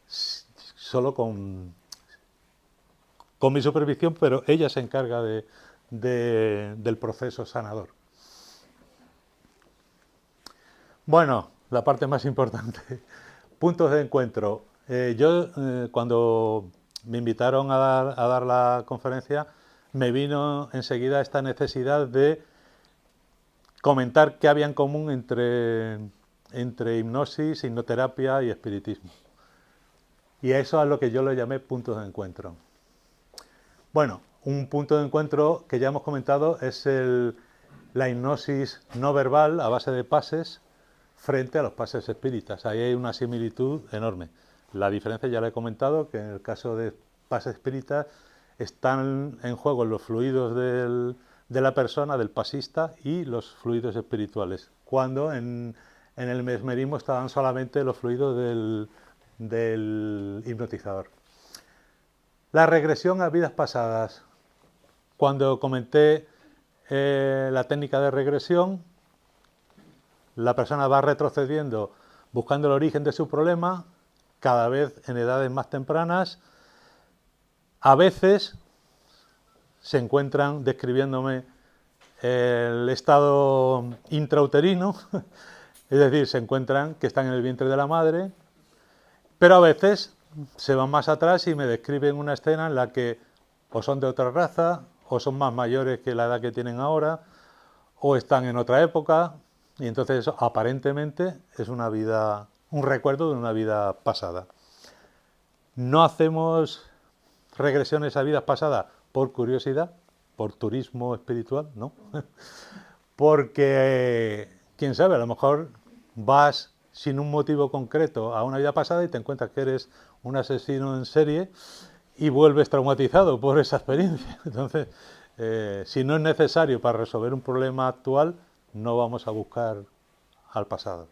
solo con mi supervisión, pero ella se encarga del proceso sanador. Bueno, la parte más importante, puntos de encuentro. Cuando me invitaron a dar la conferencia, me vino enseguida esta necesidad de comentar qué había en común entre hipnosis, hipnoterapia y espiritismo. Y eso es lo que yo le llamé puntos de encuentro. Bueno, un punto de encuentro que ya hemos comentado es la hipnosis no verbal a base de pases frente a los pases espíritas. Ahí hay una similitud enorme. La diferencia ya la he comentado, que en el caso de pases espíritas están en juego los fluidos de la persona, del pasista, y los fluidos espirituales, cuando en el mesmerismo estaban solamente los fluidos del hipnotizador. La regresión a vidas pasadas. Cuando comenté la técnica de regresión, la persona va retrocediendo buscando el origen de su problema, cada vez en edades más tempranas. A veces se encuentran describiéndome el estado intrauterino, es decir, se encuentran que están en el vientre de la madre, pero a veces se van más atrás y me describen una escena en la que o son de otra raza, o son más mayores que la edad que tienen ahora, o están en otra época, y entonces eso aparentemente es una vida, un recuerdo de una vida pasada. No hacemos regresiones a vidas pasadas por curiosidad, por turismo espiritual, ¿no? Porque, quién sabe, a lo mejor vas sin un motivo concreto a una vida pasada y te encuentras que eres un asesino en serie y vuelves traumatizado por esa experiencia. Entonces, si no es necesario para resolver un problema actual, no vamos a buscar al pasado.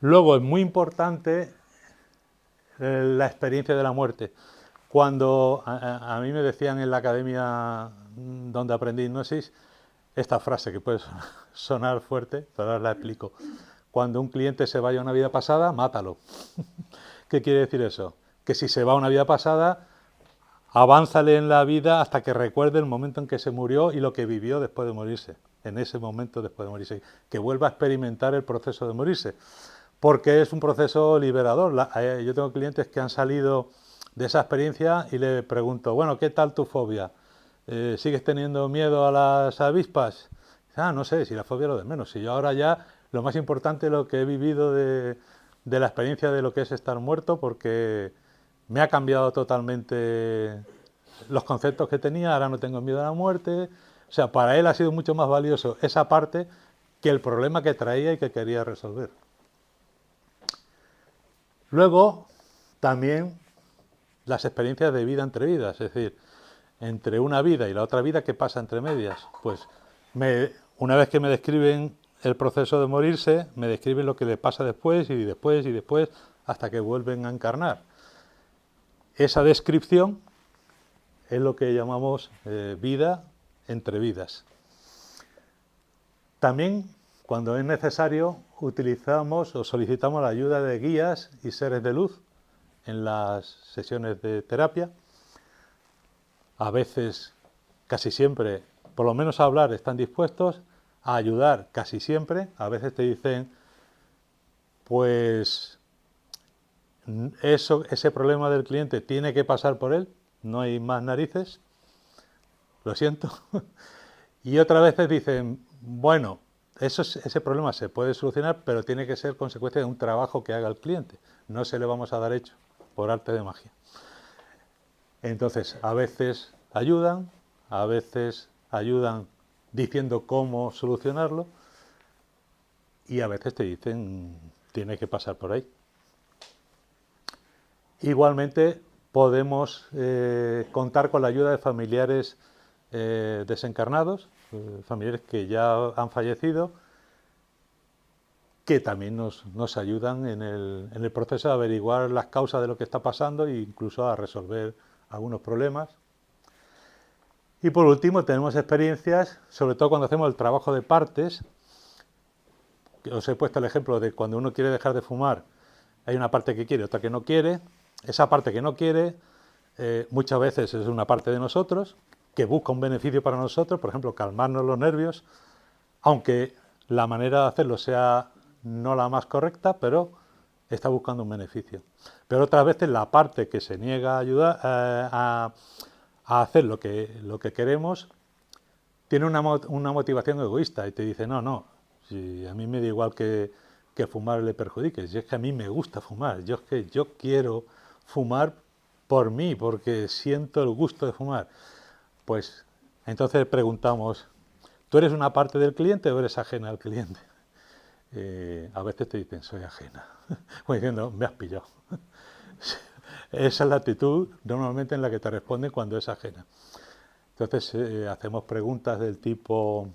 Luego, es muy importante la experiencia de la muerte. Cuando a mí me decían en la academia donde aprendí hipnosis esta frase que puede sonar fuerte, pero ahora la explico. Cuando un cliente se vaya a una vida pasada, mátalo. ¿Qué quiere decir eso? Que si se va a una vida pasada, avánzale en la vida hasta que recuerde el momento en que se murió y lo que vivió después de morirse. En ese momento después de morirse. Que vuelva a experimentar el proceso de morirse. Porque es un proceso liberador. Yo tengo clientes que han salido de esa experiencia y le pregunto, bueno, ¿qué tal tu fobia? ¿Sigues teniendo miedo a las avispas? No sé, si la fobia es lo de menos. Si yo ahora ya, lo más importante es lo que he vivido de la experiencia de lo que es estar muerto, porque me ha cambiado totalmente los conceptos que tenía, ahora no tengo miedo a la muerte. O sea, para él ha sido mucho más valioso esa parte que el problema que traía y que quería resolver. Luego, también las experiencias de vida entre vidas, es decir, entre una vida y la otra vida, ¿qué pasa entre medias? Pues una vez que me describen el proceso de morirse, me describen lo que le pasa después y después y después, hasta que vuelven a encarnar. Esa descripción es lo que llamamos vida entre vidas. También, cuando es necesario, utilizamos o solicitamos la ayuda de guías y seres de luz en las sesiones de terapia. A veces, casi siempre, por lo menos a hablar, están dispuestos a ayudar casi siempre. A veces te dicen, pues ese problema del cliente tiene que pasar por él, no hay más narices, lo siento. Y otras veces dicen, bueno, ese problema se puede solucionar, pero tiene que ser consecuencia de un trabajo que haga el cliente. No se le vamos a dar hecho por arte de magia. Entonces, a veces ayudan diciendo cómo solucionarlo, y a veces te dicen, tiene que pasar por ahí. Igualmente, podemos contar con la ayuda de familiares desencarnados, familiares que ya han fallecido, que también nos ayudan en el proceso de averiguar las causas de lo que está pasando e incluso a resolver algunos problemas. Y por último, tenemos experiencias, sobre todo cuando hacemos el trabajo de partes. Os he puesto el ejemplo de cuando uno quiere dejar de fumar, hay una parte que quiere, otra que no quiere. Esa parte que no quiere muchas veces es una parte de nosotros que busca un beneficio para nosotros, por ejemplo, calmarnos los nervios, aunque la manera de hacerlo sea no la más correcta, pero está buscando un beneficio. Pero otras veces la parte que se niega a ayudar a hacer lo que queremos tiene una motivación egoísta y te dice, no, si a mí me da igual que fumar le perjudique, si es que a mí me gusta fumar, yo quiero fumar por mí, porque siento el gusto de fumar. Pues entonces preguntamos, ¿tú eres una parte del cliente o eres ajena al cliente? A veces te dicen, soy ajena. Como diciendo, me has pillado. Esa es la actitud normalmente en la que te responden cuando es ajena. Entonces hacemos preguntas del tipo,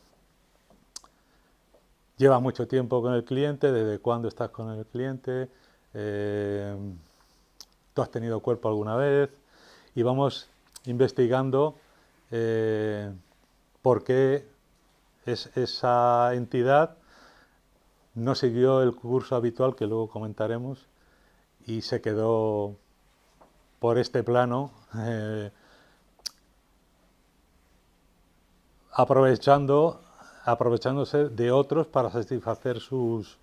¿llevas mucho tiempo con el cliente? ¿Desde cuándo estás con el cliente? ¿Tú has tenido cuerpo alguna vez? Y vamos investigando por qué esa entidad no siguió el curso habitual que luego comentaremos y se quedó por este plano aprovechándose de otros para satisfacer sus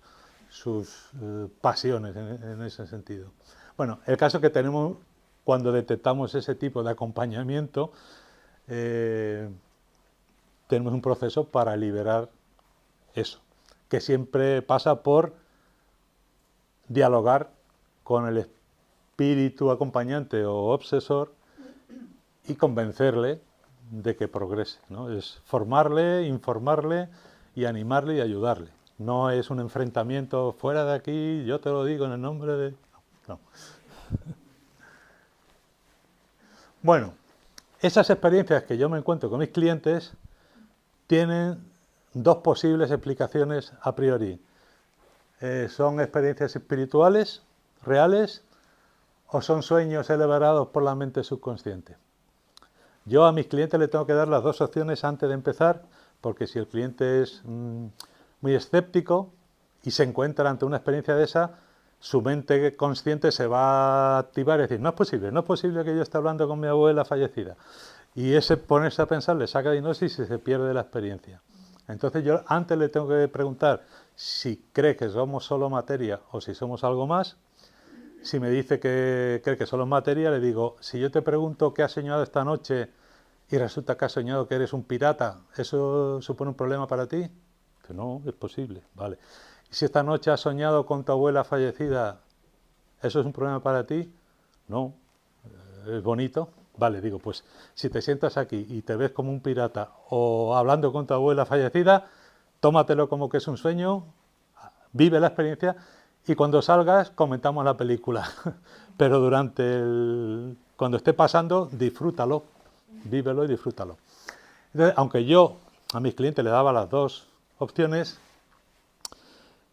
pasiones en ese sentido. Bueno, el caso que tenemos cuando detectamos ese tipo de acompañamiento, tenemos un proceso para liberar eso, que siempre pasa por dialogar con el espíritu acompañante o obsesor y convencerle de que progrese, ¿no? Es formarle, informarle y animarle y ayudarle. No es un enfrentamiento fuera de aquí, yo te lo digo en el nombre de... No. Bueno, esas experiencias que yo me encuentro con mis clientes tienen dos posibles explicaciones a priori. ¿Son experiencias espirituales, reales, o son sueños elaborados por la mente subconsciente? Yo a mis clientes les tengo que dar las dos opciones antes de empezar, porque si el cliente es muy escéptico y se encuentra ante una experiencia de esa, su mente consciente se va a activar y decir, no es posible que yo esté hablando con mi abuela fallecida. Y ese ponerse a pensar le saca de hipnosis y se pierde la experiencia. Entonces yo antes le tengo que preguntar si cree que somos solo materia o si somos algo más. Si me dice que cree que solo es materia, le digo, si yo te pregunto qué has soñado esta noche y resulta que has soñado que eres un pirata, ¿eso supone un problema para ti? Que no, es posible, vale. Y si esta noche has soñado con tu abuela fallecida, ¿eso es un problema para ti? No, es bonito. Vale, digo, pues si te sientas aquí y te ves como un pirata o hablando con tu abuela fallecida, tómatelo como que es un sueño, vive la experiencia y cuando salgas comentamos la película. Pero cuando esté pasando, disfrútalo, vívelo y disfrútalo. Entonces, aunque yo a mis clientes le daba las dos opciones,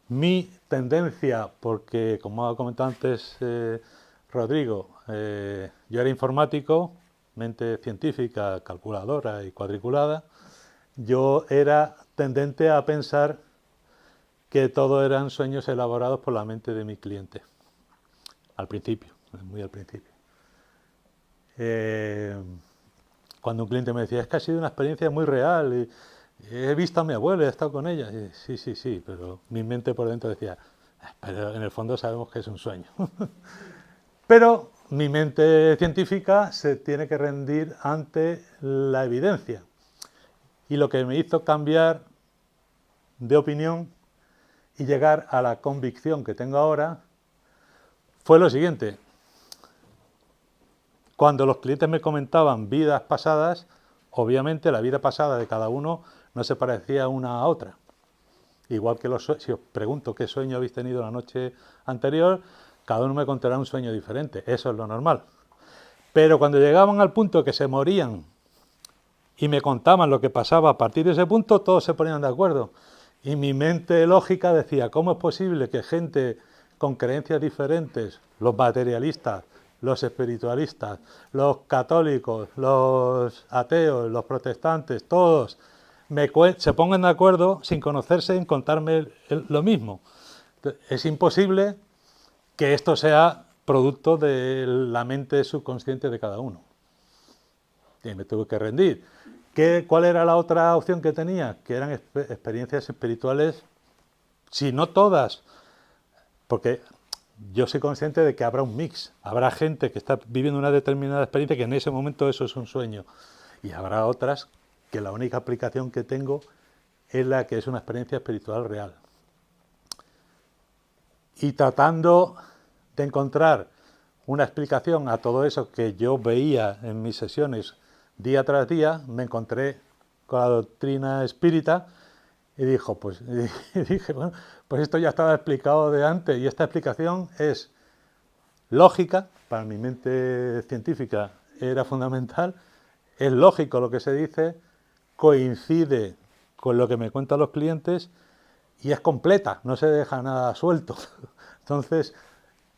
mi tendencia, porque como ha comentado antes Rodrigo, yo era informático, mente científica, calculadora y cuadriculada, yo era tendente a pensar que todo eran sueños elaborados por la mente de mi cliente. Al principio, muy al principio. Cuando un cliente me decía, es que ha sido una experiencia muy real, y he visto a mi abuela, he estado con ella. Y, sí, pero mi mente por dentro decía, pero en el fondo sabemos que es un sueño. Pero mi mente científica se tiene que rendir ante la evidencia. Y lo que me hizo cambiar de opinión y llegar a la convicción que tengo ahora fue lo siguiente. Cuando los clientes me comentaban vidas pasadas, obviamente la vida pasada de cada uno no se parecía una a otra. Igual que si os pregunto qué sueño habéis tenido la noche anterior, cada uno me contará un sueño diferente. Eso es lo normal. Pero cuando llegaban al punto que se morían y me contaban lo que pasaba a partir de ese punto, todos se ponían de acuerdo. Y mi mente lógica decía, ¿cómo es posible que gente con creencias diferentes, los materialistas, los espiritualistas, los católicos, los ateos, los protestantes, todos se pongan de acuerdo sin conocerse en contarme lo mismo? Es imposible que esto sea producto de la mente subconsciente de cada uno. Y me tuve que rendir. ¿Cuál era la otra opción que tenía? Que eran experiencias espirituales, si no todas, porque yo soy consciente de que habrá un mix. Habrá gente que está viviendo una determinada experiencia que en ese momento eso es un sueño. Y habrá otras que la única aplicación que tengo es la que es una experiencia espiritual real. Y tratando de encontrar una explicación a todo eso que yo veía en mis sesiones día tras día, me encontré con la doctrina espírita y dije, bueno, pues esto ya estaba explicado de antes y esta explicación es lógica, para mi mente científica era fundamental, es lógico lo que se dice, coincide con lo que me cuentan los clientes y es completa, no se deja nada suelto. Entonces,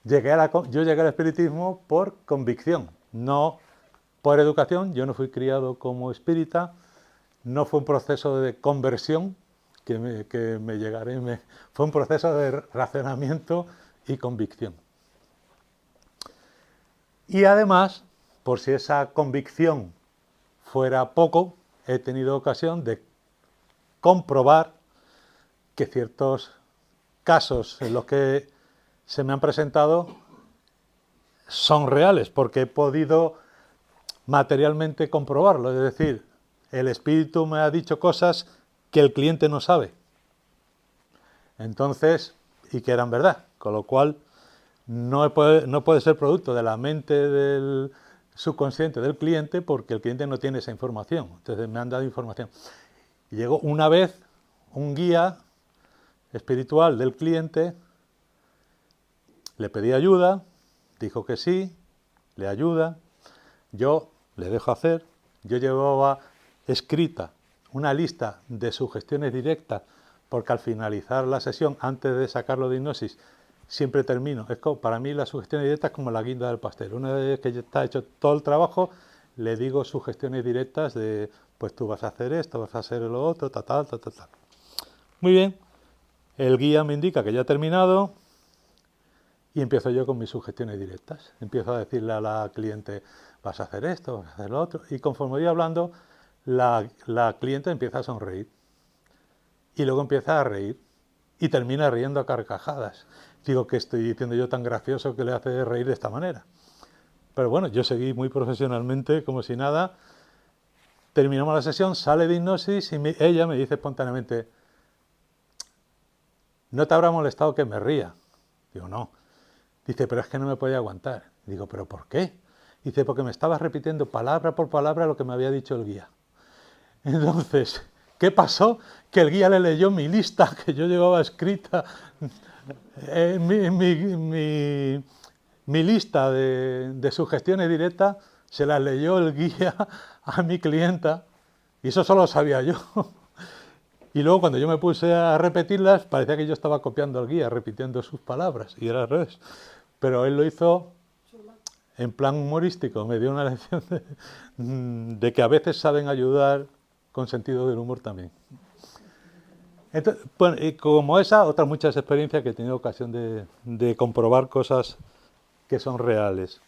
yo llegué al espiritismo por convicción, no por educación. Yo no fui criado como espírita, no fue un proceso de conversión que me llegaré, fue un proceso de razonamiento y convicción. Y además, por si esa convicción fuera poco, he tenido ocasión de comprobar que ciertos casos en los que se me han presentado son reales, porque he podido materialmente comprobarlo. Es decir, el espíritu me ha dicho cosas que el cliente no sabe. Entonces, y que eran verdad, con lo cual no puede ser producto de la mente del subconsciente del cliente porque el cliente no tiene esa información. Entonces me han dado información. Y llegó una vez un guía espiritual del cliente, le pedí ayuda, dijo que sí, le ayuda, yo le dejo hacer, yo llevaba escrita una lista de sugestiones directas porque al finalizar la sesión, antes de sacarlo de hipnosis, siempre termino. Para mí la sugestión directa es como la guinda del pastel. Una vez que ya está hecho todo el trabajo, le digo sugestiones directas de, pues tú vas a hacer esto, vas a hacer lo otro, tal. Muy bien, el guía me indica que ya ha terminado y empiezo yo con mis sugestiones directas. Empiezo a decirle a la cliente, vas a hacer esto, vas a hacer lo otro. Y conforme voy hablando, la cliente empieza a sonreír. Y luego empieza a reír. Y termina riendo a carcajadas. Digo, ¿qué estoy diciendo yo tan gracioso que le hace reír de esta manera? Pero bueno, yo seguí muy profesionalmente, como si nada. Terminamos la sesión, sale de hipnosis y ella me dice espontáneamente, ¿no te habrá molestado que me ría? Digo, no. Dice, pero es que no me podía aguantar. Digo, ¿pero por qué? Dice, porque me estabas repitiendo palabra por palabra lo que me había dicho el guía. Entonces, ¿qué pasó? Que el guía le leyó mi lista que yo llevaba escrita, mi lista de sugestiones directas, se las leyó el guía a mi clienta y eso solo sabía yo. Y luego cuando yo me puse a repetirlas, parecía que yo estaba copiando al guía, repitiendo sus palabras, y era al revés. Pero él lo hizo en plan humorístico, me dio una lección de que a veces saben ayudar con sentido del humor también. Entonces, bueno, y como esa, otras muchas experiencias que he tenido ocasión de comprobar cosas que son reales.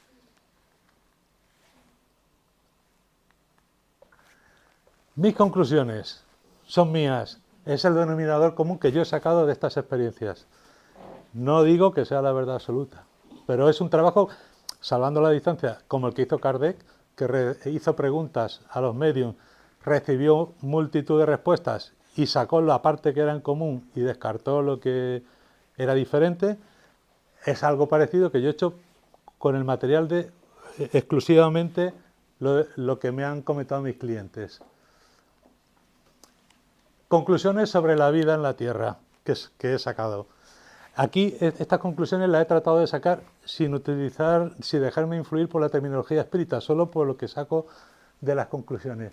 Mis conclusiones son mías. Es el denominador común que yo he sacado de estas experiencias. No digo que sea la verdad absoluta, pero es un trabajo, salvando la distancia, como el que hizo Kardec, que hizo preguntas a los mediums, recibió multitud de respuestas y sacó la parte que era en común y descartó lo que era diferente. Es algo parecido que yo he hecho con el material de exclusivamente lo que me han comentado mis clientes. Conclusiones sobre la vida en la Tierra que he sacado. Aquí estas conclusiones las he tratado de sacar sin dejarme influir por la terminología espírita, solo por lo que saco de las conclusiones.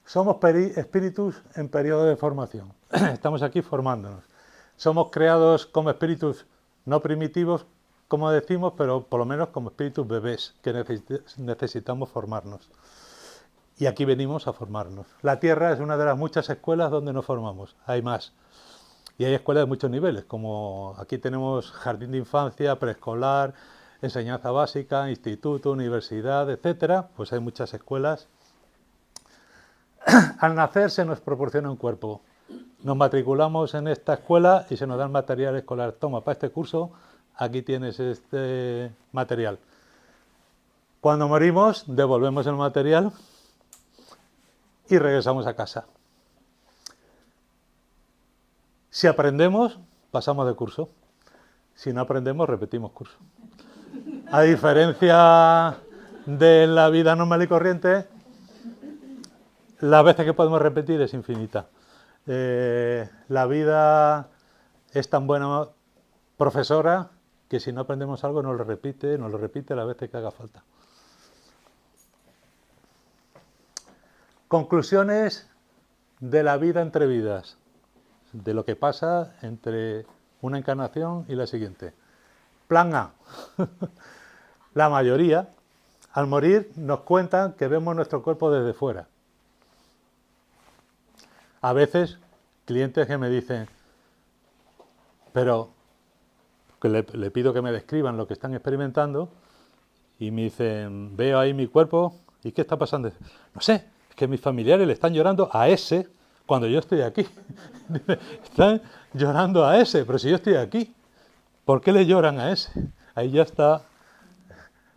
Somos espíritus en periodo de formación. Estamos aquí formándonos. Somos creados como espíritus no primitivos, como decimos, pero por lo menos como espíritus bebés que necesitamos formarnos. Y aquí venimos a formarnos. La Tierra es una de las muchas escuelas donde nos formamos. Hay más. Y hay escuelas de muchos niveles, como aquí tenemos jardín de infancia, preescolar, enseñanza básica, instituto, universidad, etcétera. Pues hay muchas escuelas. Al nacer se nos proporciona un cuerpo. Nos matriculamos en esta escuela y se nos da el material escolar. Toma, para este curso, aquí tienes este material. Cuando morimos, devolvemos el material y regresamos a casa. Si aprendemos, pasamos de curso. Si no aprendemos, repetimos curso. A diferencia de la vida normal y corriente, las veces que podemos repetir es infinita. La vida es tan buena profesora que si no aprendemos algo nos lo repite las veces que haga falta. Conclusiones de la vida entre vidas, de lo que pasa entre una encarnación y la siguiente. Plan A. La mayoría, al morir, nos cuentan que vemos nuestro cuerpo desde fuera. A veces, clientes que me dicen, pero que le pido que me describan lo que están experimentando y me dicen, veo ahí mi cuerpo, ¿y qué está pasando? No sé, es que mis familiares le están llorando a ese cuando yo estoy aquí. Están llorando a ese, pero si yo estoy aquí, ¿por qué le lloran a ese? Ahí ya está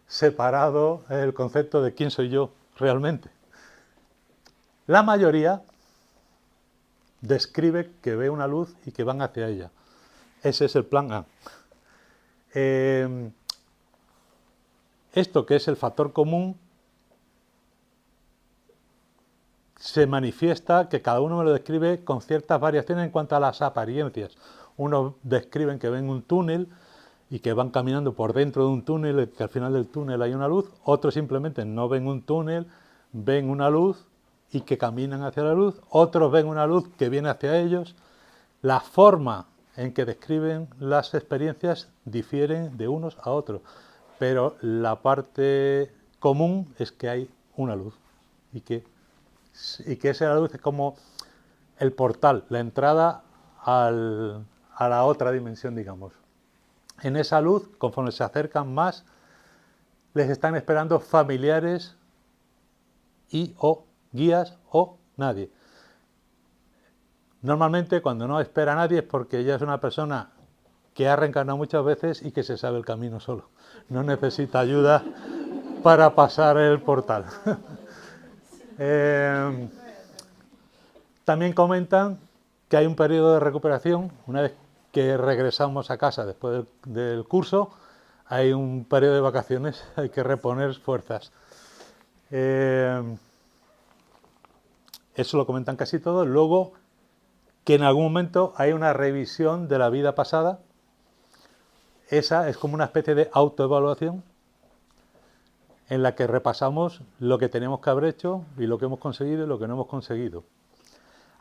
separado el concepto de quién soy yo realmente. La mayoría describe que ve una luz y que van hacia ella. Ese es el plan A. Esto que es el factor común se manifiesta que cada uno me lo describe con ciertas variaciones en cuanto a las apariencias. Unos describen que ven un túnel y que van caminando por dentro de un túnel, que al final del túnel hay una luz. Otros simplemente no ven un túnel, ven una luz y que caminan hacia la luz. Otros ven una luz que viene hacia ellos. La forma en que describen las experiencias difieren de unos a otros, pero la parte común es que hay una luz y que esa luz es como el portal, la entrada a la otra dimensión, digamos. En esa luz, conforme se acercan más, les están esperando familiares y o guías o nadie. Normalmente cuando no espera a nadie es porque ella es una persona que ha reencarnado muchas veces y que se sabe el camino solo. No necesita ayuda para pasar el portal. También comentan que hay un periodo de recuperación. Una vez que regresamos a casa después del curso, hay un periodo de vacaciones, hay que reponer fuerzas. Eso lo comentan casi todos. Luego, que en algún momento hay una revisión de la vida pasada. Esa es como una especie de autoevaluación en la que repasamos lo que tenemos que haber hecho y lo que hemos conseguido y lo que no hemos conseguido.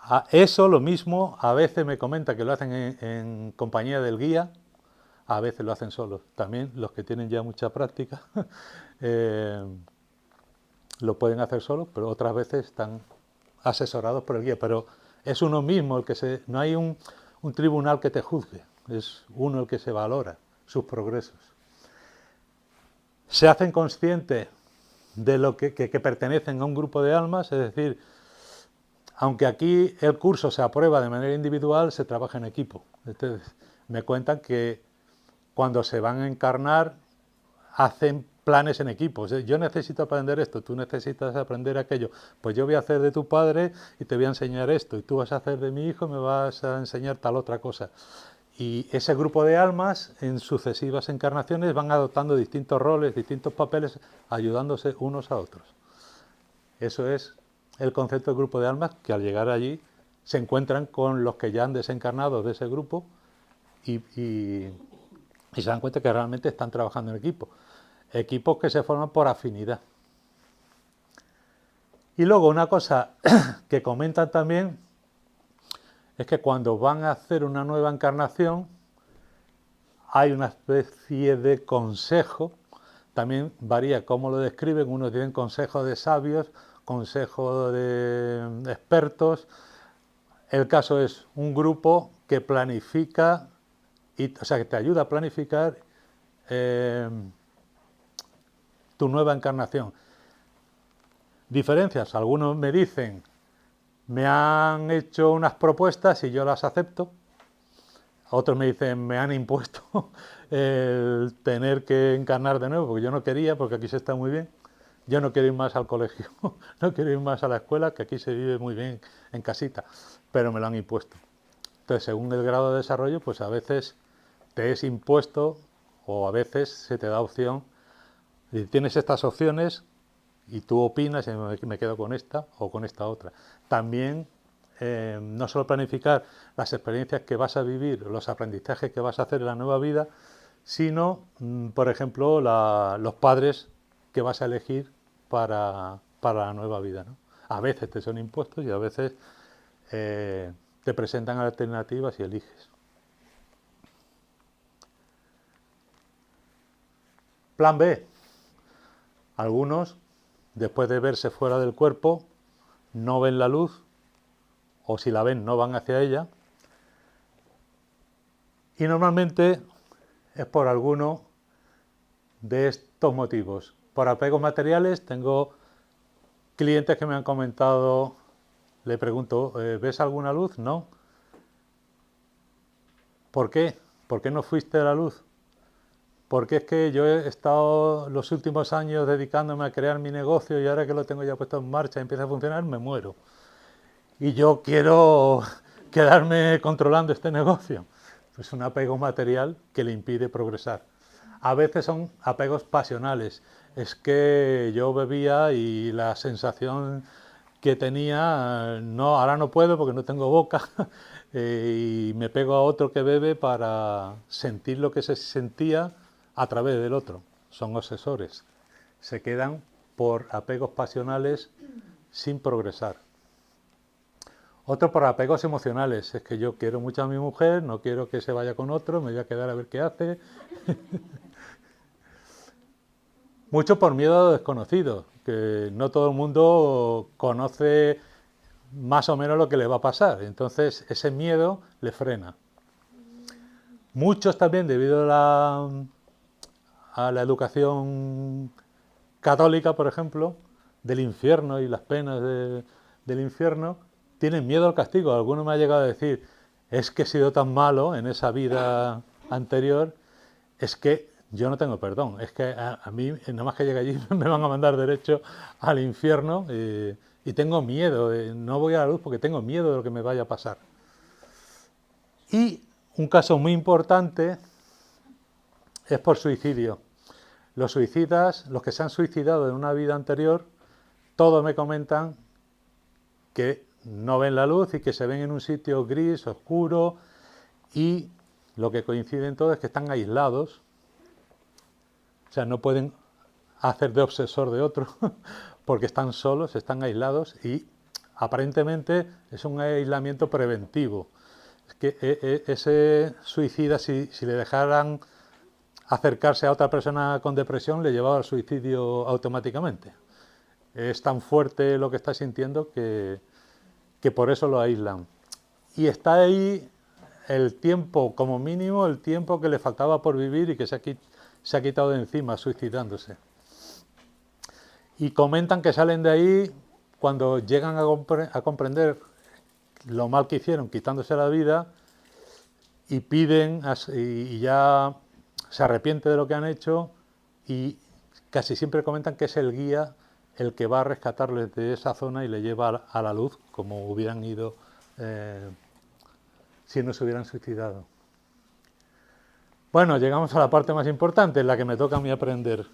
A eso lo mismo, a veces me comenta que lo hacen en compañía del guía, a veces lo hacen solos. También los que tienen ya mucha práctica lo pueden hacer solos, pero otras veces están asesorados por el guía. Pero es uno mismo el que no hay un tribunal que te juzgue, es uno el que se valora sus progresos. Se hacen conscientes de lo que pertenecen a un grupo de almas, es decir, aunque aquí el curso se aprueba de manera individual, se trabaja en equipo. Entonces, me cuentan que cuando se van a encarnar hacen planes en equipo. Yo necesito aprender esto, tú necesitas aprender aquello. Pues yo voy a hacer de tu padre y te voy a enseñar esto, y tú vas a hacer de mi hijo y me vas a enseñar tal otra cosa. Y ese grupo de almas, en sucesivas encarnaciones, van adoptando distintos roles, distintos papeles, ayudándose unos a otros. Eso es el concepto de grupo de almas, que al llegar allí se encuentran con los que ya han desencarnado de ese grupo y se dan cuenta que realmente están trabajando en equipo. Equipos que se forman por afinidad. Y luego una cosa que comentan también es que cuando van a hacer una nueva encarnación hay una especie de consejo, también varía cómo lo describen, unos dicen consejo de sabios, consejo de expertos. El caso es un grupo que planifica, o sea, que te ayuda a planificar tu nueva encarnación. Diferencias, algunos me dicen, me han hecho unas propuestas y yo las acepto. Otros me dicen, me han impuesto el tener que encarnar de nuevo, porque yo no quería, porque aquí se está muy bien. Yo no quiero ir más al colegio, no quiero ir más a la escuela, que aquí se vive muy bien en casita, pero me lo han impuesto. Entonces, según el grado de desarrollo, pues a veces te es impuesto o a veces se te da opción Y tienes estas opciones y tú opinas y me quedo con esta o con esta otra. También no solo planificar las experiencias que vas a vivir, los aprendizajes que vas a hacer en la nueva vida, sino, por ejemplo, los padres que vas a elegir para la nueva vida, ¿no? A veces te son impuestos y a veces te presentan alternativas y eliges. Plan B. Algunos, después de verse fuera del cuerpo, no ven la luz, o si la ven no van hacia ella, y normalmente es por alguno de estos motivos. Por apegos materiales, tengo clientes que me han comentado, le pregunto, ¿ves alguna luz? No. ¿Por qué? ¿Por qué no fuiste a la luz? Porque es que yo he estado los últimos años dedicándome a crear mi negocio y ahora que lo tengo ya puesto en marcha y empieza a funcionar, me muero. Y yo quiero quedarme controlando este negocio. Es un apego material que le impide progresar. A veces son apegos pasionales. Es que yo bebía y la sensación que tenía, no, ahora no puedo porque no tengo boca, y me pego a otro que bebe para sentir lo que se sentía a través del otro. Son obsesores. Se quedan por apegos pasionales sin progresar. Otro por apegos emocionales. Es que yo quiero mucho a mi mujer, no quiero que se vaya con otro, me voy a quedar a ver qué hace. Mucho por miedo a lo desconocido, que no todo el mundo conoce más o menos lo que le va a pasar. Entonces ese miedo le frena. Muchos también, debido a la educación católica, por ejemplo, del infierno y las penas del infierno, tienen miedo al castigo. Alguno me ha llegado a decir, es que he sido tan malo en esa vida anterior, es que yo no tengo perdón, es que a mí, nada más que llegue allí, me van a mandar derecho al infierno y tengo miedo, no voy a la luz porque tengo miedo de lo que me vaya a pasar. Y un caso muy importante es por suicidio. Los suicidas, los que se han suicidado en una vida anterior, todos me comentan que no ven la luz y que se ven en un sitio gris, oscuro, y lo que coinciden todos es que están aislados, o sea, no pueden hacer de obsesor de otro, porque están solos, están aislados y aparentemente es un aislamiento preventivo. Es que ese suicida, si le dejaran acercarse a otra persona con depresión, le llevaba al suicidio automáticamente. Es tan fuerte lo que está sintiendo que por eso lo aíslan. Y está ahí el tiempo, como mínimo, el tiempo que le faltaba por vivir y que se ha quitado de encima suicidándose. Y comentan que salen de ahí cuando llegan a comprender lo mal que hicieron quitándose la vida y piden y ya se arrepiente de lo que han hecho y casi siempre comentan que es el guía el que va a rescatarles de esa zona y le lleva a la luz como hubieran ido si no se hubieran suicidado. Bueno, llegamos a la parte más importante, en la que me toca a mí aprender.